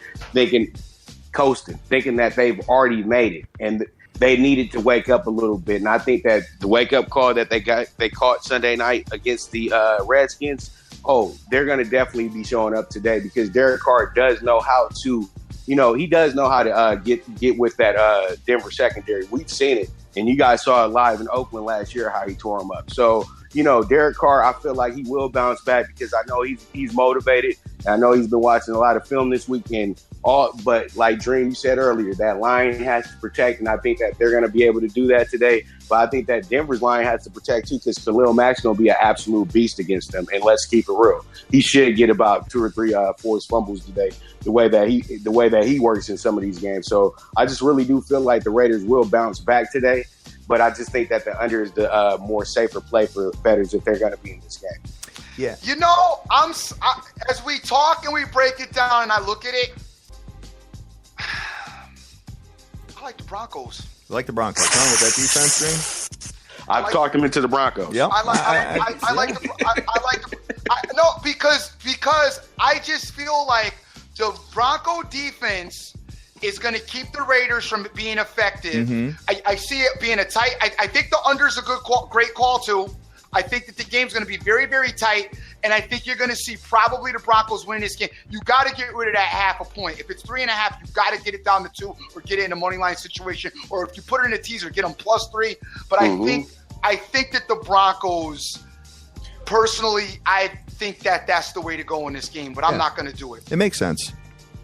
coasting, thinking that they've already made it. And they needed to wake up a little bit. And I think that the wake-up call that they caught Sunday night against the Redskins, they're going to definitely be showing up today, because Derek Carr does know how to, he does know how to get with that Denver secondary. We've seen it. And you guys saw it live in Oakland last year, how he tore them up. So Derek Carr, I feel like he will bounce back because I know he's motivated. I know he's been watching a lot of film this weekend. But like Dream, you said earlier, that line has to protect, and I think that they're going to be able to do that today. But I think that Denver's line has to protect too, because Khalil Mack's going to be an absolute beast against them. And let's keep it real, he should get about 2 or 3 forced fumbles today. The way that he works in some of these games. So I just really do feel like the Raiders will bounce back today. But I just think that the under is the more safer play for bettors if they're going to be in this game. Yeah. As we talk and we break it down and I look at it, I like the Broncos. You like the Broncos, huh? With that defense, Dream? I've talked him into the Broncos. Yep. Because I just feel like the Bronco defense is going to keep the Raiders from being effective. Mm-hmm. I see it being a tight. I think the under's a great call too. I think that the game's going to be very, very tight, and I think you're going to see probably the Broncos win this game. You got to get rid of that half a point. If it's 3.5, you got to get it down to 2 or get it in a money line situation. Or if you put it in a teaser, get them +3. But I think that the Broncos, personally, I think that that's the way to go in this game. But I'm not going to do it. It makes sense.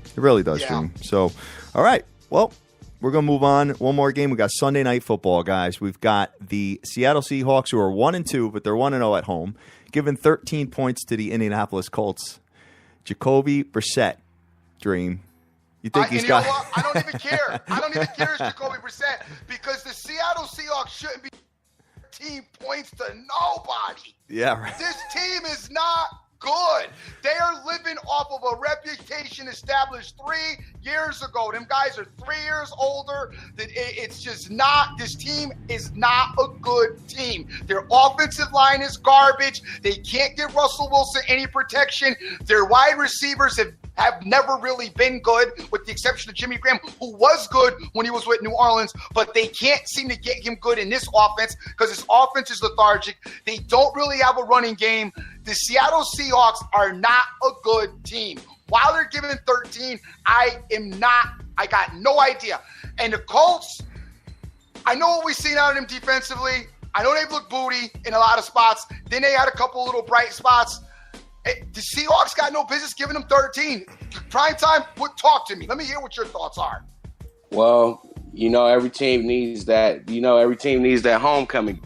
It really does, Dream. So, all right. Well, we're going to move on. One more game. We got Sunday Night Football, guys. We've got the Seattle Seahawks, who are 1-2, but they're 1-0 at home, giving 13 points to the Indianapolis Colts. Jacoby Brissett, Dream. You think he's got? You know what? I don't even care. I don't even care it's Jacoby Brissett, because the Seattle Seahawks shouldn't be 13 points to nobody. Yeah, right. This team is not good. They are living off of a reputation established 3 years ago. Them guys are 3 years older. It's just not, this team is not a good team. Their offensive line is garbage. They can't give Russell Wilson any protection. Their wide receivers have never really been good, with the exception of Jimmy Graham, who was good when he was with New Orleans, but they can't seem to get him good in this offense because his offense is lethargic. They don't really have a running game. The Seattle Seahawks are not a good team. While they're giving 13, I got no idea. And the Colts, I know what we've seen out of them defensively. I know they've looked booty in a lot of spots. Then they had a couple little bright spots. The Seahawks got no business giving them 13. Primetime, talk to me. Let me hear what your thoughts are. Well, every team needs that. Every team needs that homecoming.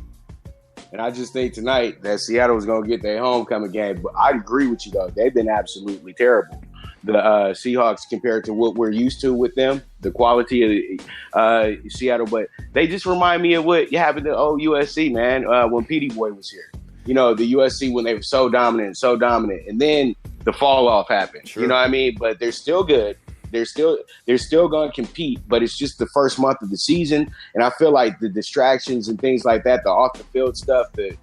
And I just think tonight that Seattle is going to get their homecoming game. But I agree with you, though. They've been absolutely terrible. The Seahawks, compared to what we're used to with them, the quality of Seattle. But they just remind me of what happened to old USC, man, when Petey Boy was here. The USC, when they were so dominant, and then the fall off happened. Sure. You know what I mean? But they're still good. They're still going to compete, but it's just the first month of the season, and I feel like the distractions and things like that, the off the field stuff, the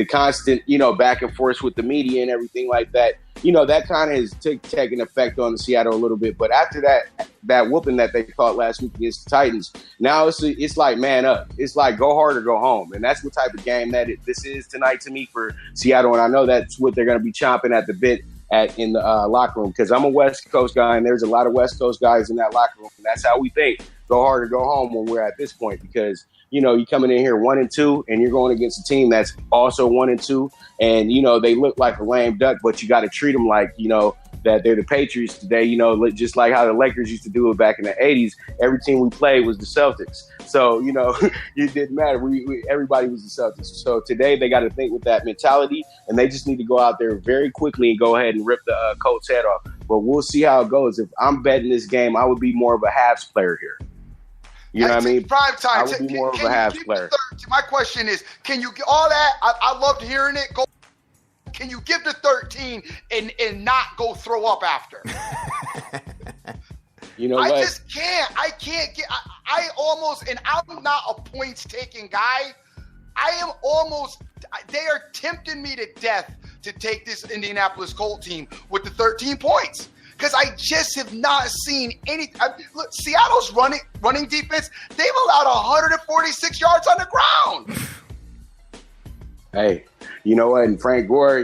constant back and forth with the media and everything like that, that kind of has taken effect on Seattle a little bit. But after that whooping that they caught last week against the Titans, now it's like man up. It's like go hard or go home, and that's what type of game this is tonight to me for Seattle, and I know that's what they're going to be chomping at the bit in the locker room, because I'm a West Coast guy, and there's a lot of West Coast guys in that locker room, and that's how we think. Go hard or go home when we're at this point, because you're coming in here 1-2, and you're going against a team that's also 1-2, and they look like a lame duck, but you got to treat them like that they're the Patriots today. Just like how the Lakers used to do it back in the 80s. Every team we played was the Celtics, so it didn't matter. Everybody was the Celtics. So today they got to think with that mentality, and they just need to go out there very quickly and go ahead and rip the Colts head off. But we'll see how it goes. If I'm betting this game, I would be more of a halves player here. You know what I mean? Prime time. I would be more of a half player. My question is, can you get all that? I loved hearing it. Can you give the 13 and not go throw up after? You know what? I just can't. I can't get. I almost, and I'm not a points taking guy. I am almost. They are tempting me to death to take this Indianapolis Colt team with the 13 points. Because I just have not seen any. Look, Seattle's running defense, they've allowed 146 yards on the ground. Hey, you know what? And Frank Gore,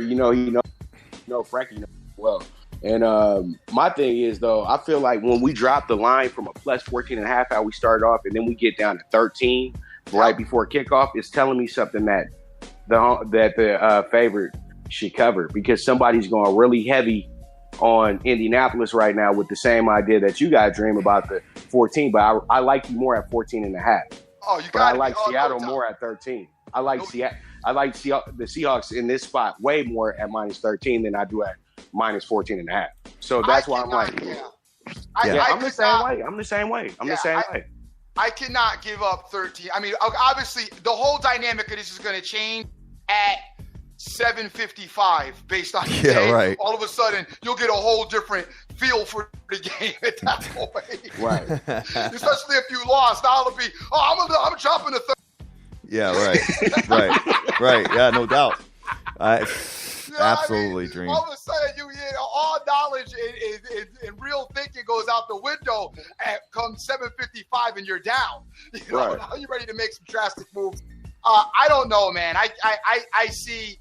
Frankie knows well. And my thing is, though, I feel like when we drop the line from a plus 14.5, how we started off, and then we get down to 13 right before kickoff, it's telling me something that the favorite should cover, because somebody's going really heavy on Indianapolis right now with the same idea that you guys dream about the 14, but I like you more at 14.5. Oh, you but I got like Seattle more at 13. I like the Seahawks in this spot way more at -13 than I do at -14.5. So that's why I'm like, I'm the same way. I'm the same way. I cannot give up 13. I mean, obviously, the whole dynamic of this is going to change at 7:55 based on the game. Right. All of a sudden, you'll get a whole different feel for the game at that point. Right. Especially if you lost. Now it'll be, I'm dropping the third. Yeah, right. Yeah, no doubt. Absolutely dream. All of a sudden, all knowledge and real thinking goes out the window at come 7:55 and you're down. Right. Now you're ready to make some drastic moves. I don't know, man. I see.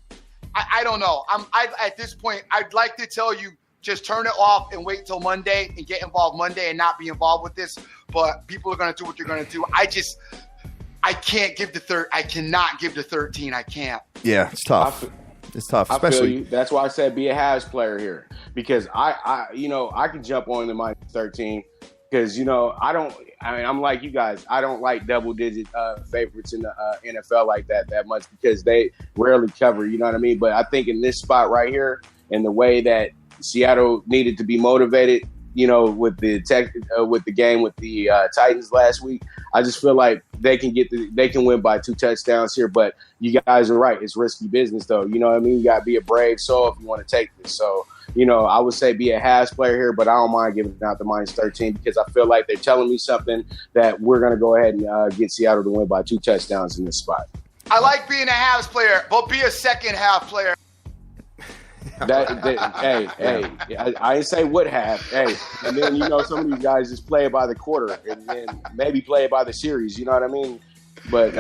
I don't know. At this point, I'd like to tell you just turn it off and wait till Monday and get involved Monday and not be involved with this. But people are going to do what they're going to do. I can't give I cannot give the 13. I can't. Yeah, it's tough. It's tough, especially. I feel you. That's why I said be a halves player here, because I can jump on the -13 because I'm like you guys. I don't like double-digit favorites in the NFL like that much because they rarely cover. You know what I mean? But I think in this spot right here, and the way that Seattle needed to be motivated, with the game with the Titans last week, I just feel like they can win by 2 touchdowns here. But you guys are right; it's risky business, though. You know what I mean? You got to be a brave soul if you want to take this. So, I would say be a halves player here, but I don't mind giving out the -13 because I feel like they're telling me something that we're going to go ahead and get Seattle to win by 2 touchdowns in this spot. I like being a halves player, but be a second half player. Hey, I didn't say would have. Hey, and then some of these guys just play it by the quarter, and then maybe play it by the series. You know what I mean? But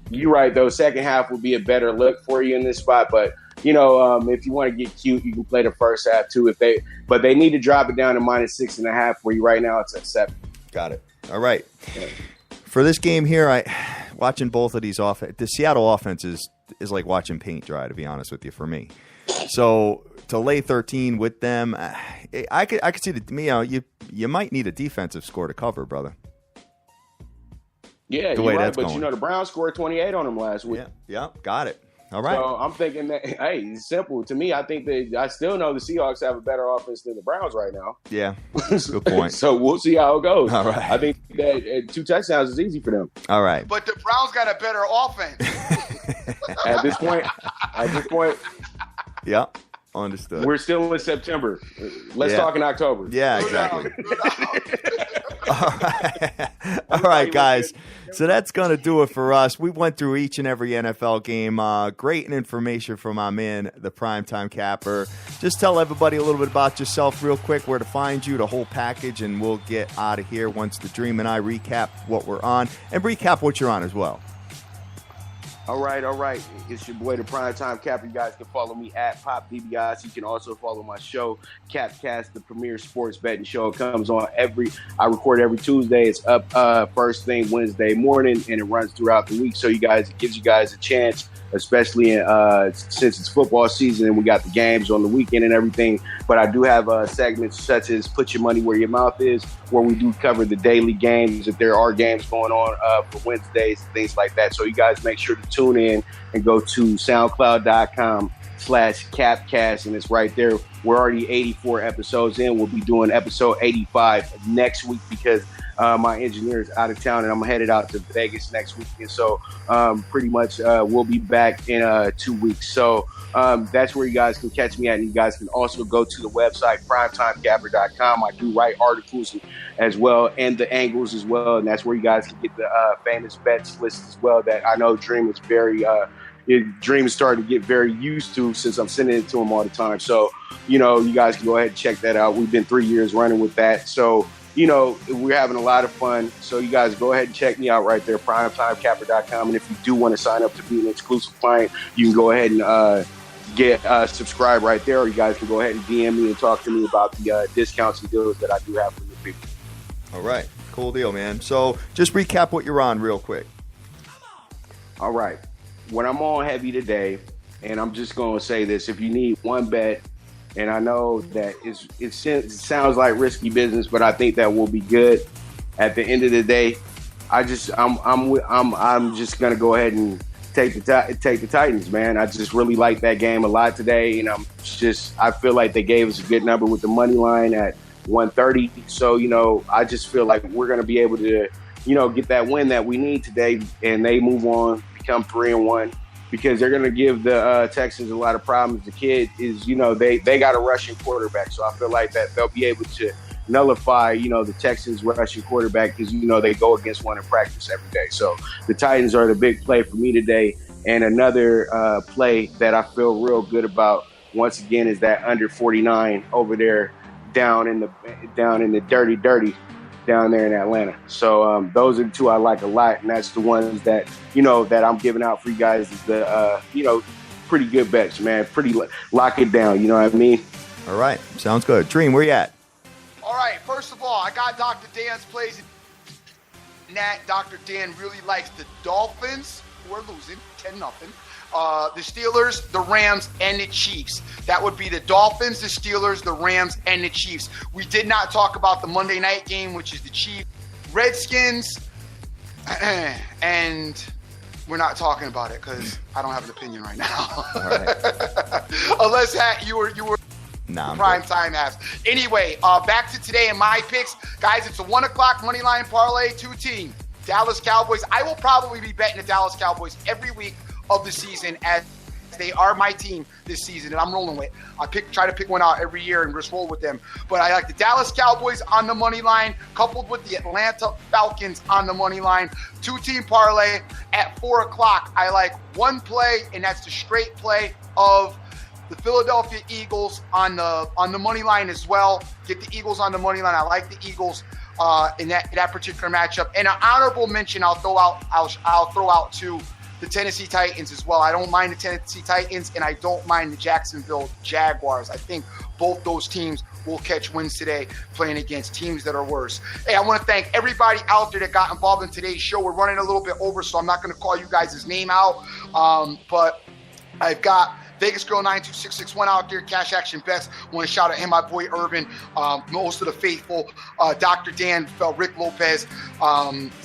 you're right though. Second half would be a better look for you in this spot. But if you want to get cute, you can play the first half too. But they need to drop it down to -6.5 for you right now. It's at 7. Got it. All right. Yeah. For this game here, watching both of these the Seattle offense is like watching paint dry. To be honest with you, for me. So to lay 13 with them, I could see you might need a defensive score to cover, brother. Yeah, the way right, that's but going. The Browns scored 28 on them last week. Yeah, got it. All right. So I'm thinking that, it's simple. To me, I think I still know the Seahawks have a better offense than the Browns right now. Yeah, good point. So we'll see how it goes. All right. I think that 2 touchdowns is easy for them. All right. But the Browns got a better offense. At this point. Yeah, understood. We're still in September. Let's talk in October. Yeah, exactly. All right, guys. So that's going to do it for us. We went through each and every NFL game. Great information from our man, the Primetime Capper. Just tell everybody a little bit about yourself real quick, where to find you, the whole package, and we'll get out of here once the Dream and I recap what we're on and recap what you're on as well. All right. It's your boy, the Primetime Capper. You guys can follow me at PopDBIs. You can also follow my show, Capcast, the premier sports betting show. It comes on I record every Tuesday. It's up first thing Wednesday morning, and it runs throughout the week. So it gives you guys a chance, especially since it's football season and we got the games on the weekend and everything. But I do have segments such as Put Your Money Where Your Mouth Is, where we do cover the daily games if there are games going on for Wednesdays and things like that. So you guys make sure to tune in and go to SoundCloud.com/Capcast, and it's right there. We're already 84 episodes in. We'll be doing episode 85 next week because my engineer is out of town and I'm headed out to Vegas next week. And so pretty much we'll be back in 2 weeks. So that's where you guys can catch me at. And you guys can also go to the website, primetimegapper.com. I do write articles as well and the angles as well. And that's where you guys can get the famous bets list as well that I know Dream is Dream is starting to get very used to since I'm sending it to him all the time. So, you guys can go ahead and check that out. We've been 3 years running with that. So, we're having a lot of fun. So you guys go ahead and check me out right there, primetimecapper.com. And if you do want to sign up to be an exclusive client, you can go ahead and get subscribe right there. Or you guys can go ahead and DM me and talk to me about the discounts and deals that I do have for you people. All right. Cool deal, man. So just recap what you're on real quick. All right. when I'm on heavy today, and I'm just going to say this, if you need one bet, and I know that it sounds like risky business, but I think that will be good at the end of the day. I'm just going to go ahead and take the Titans, man. I just really like that game a lot today, and I feel like they gave us a good number with the money line at 130. So, I just feel like we're going to be able to, get that win that we need today, and they move on, become 3-1, because they're going to give the Texans a lot of problems. The kid is, they got a rushing quarterback, so I feel like that they'll be able to nullify, the Texans rushing quarterback, because, they go against one in practice every day. So the Titans are the big play for me today. And another play that I feel real good about, once again, is that under 49 over there down in the dirty down there in Atlanta. So those are the two I like a lot, and that's the ones that that I'm giving out for you guys is the pretty good bets, man. Pretty lock it down. You know what I mean? All right, sounds good. Dream, where you at? All right, first of all, I got Dr. Dan's plays. Nat, Dr. Dan really likes the Dolphins, who are losing 10-0. The Steelers, the Rams, and the Chiefs. That would be the Dolphins, the Steelers, the Rams, and the Chiefs. We did not talk about the Monday night game, which is the Chiefs, Redskins, and we're not talking about it because I don't have an opinion right now. All right. Unless you were Nah, prime time has. Anyway, back to today and my picks. Guys, it's a 1 o'clock money line parlay, 2-team. Dallas Cowboys. I will probably be betting the Dallas Cowboys every week of the season, as they are my team this season, and I'm rolling with. I try to pick one out every year and just roll with them. But I like the Dallas Cowboys on the money line, coupled with the Atlanta Falcons on the money line. 2-team parlay at 4 o'clock. I like one play, and that's the straight play of the Philadelphia Eagles on the money line as well. Get the Eagles on the money line. I like the Eagles in that particular matchup. And an honorable mention I'll throw out to the Tennessee Titans as well. I don't mind the Tennessee Titans, and I don't mind the Jacksonville Jaguars. I think both those teams will catch wins today playing against teams that are worse. Hey, I want to thank everybody out there that got involved in today's show. We're running a little bit over, so I'm not going to call you guys' name out. But I've got Vegas Girl 92661 out there, Cash Action Bets. Want to shout out him, my boy Irvin, most of the faithful, Dr. Dan, Rick Lopez,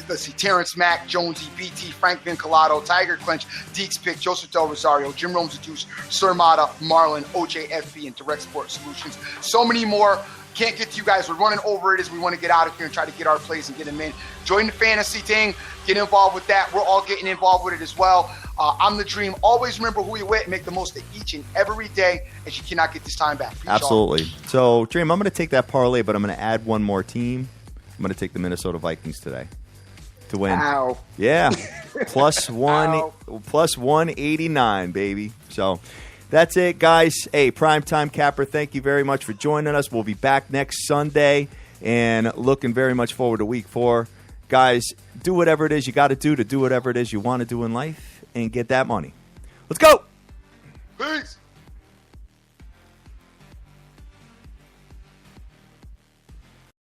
let's see, Terrence Mack, Jonesy, BT, Frank Vincolato, Tiger Clench, Deeks Pick, Joseph Del Rosario, Jim Rome's the Juice, Sir Mata, Marlon, OJFB, and Direct Sport Solutions. So many more. Can't get to you guys. We're running over it as we want to get out of here and try to get our plays and get them in. Join the fantasy thing. Get involved with that. We're all getting involved with it as well. I'm the Dream. Always remember who you're with and make the most of each and every day, as you cannot get this time back. Peace. Absolutely. So, Dream, I'm going to take that parlay, but I'm going to add one more team. I'm going to take the Minnesota Vikings today to win. Ow. Yeah. plus 189, baby. So that's it, guys. Hey, Primetime Capper, thank you very much for joining us. We'll be back next Sunday and looking very much forward to week 4. Guys, do whatever it is you got to do whatever it is you want to do in life and get that money. Let's go. Peace.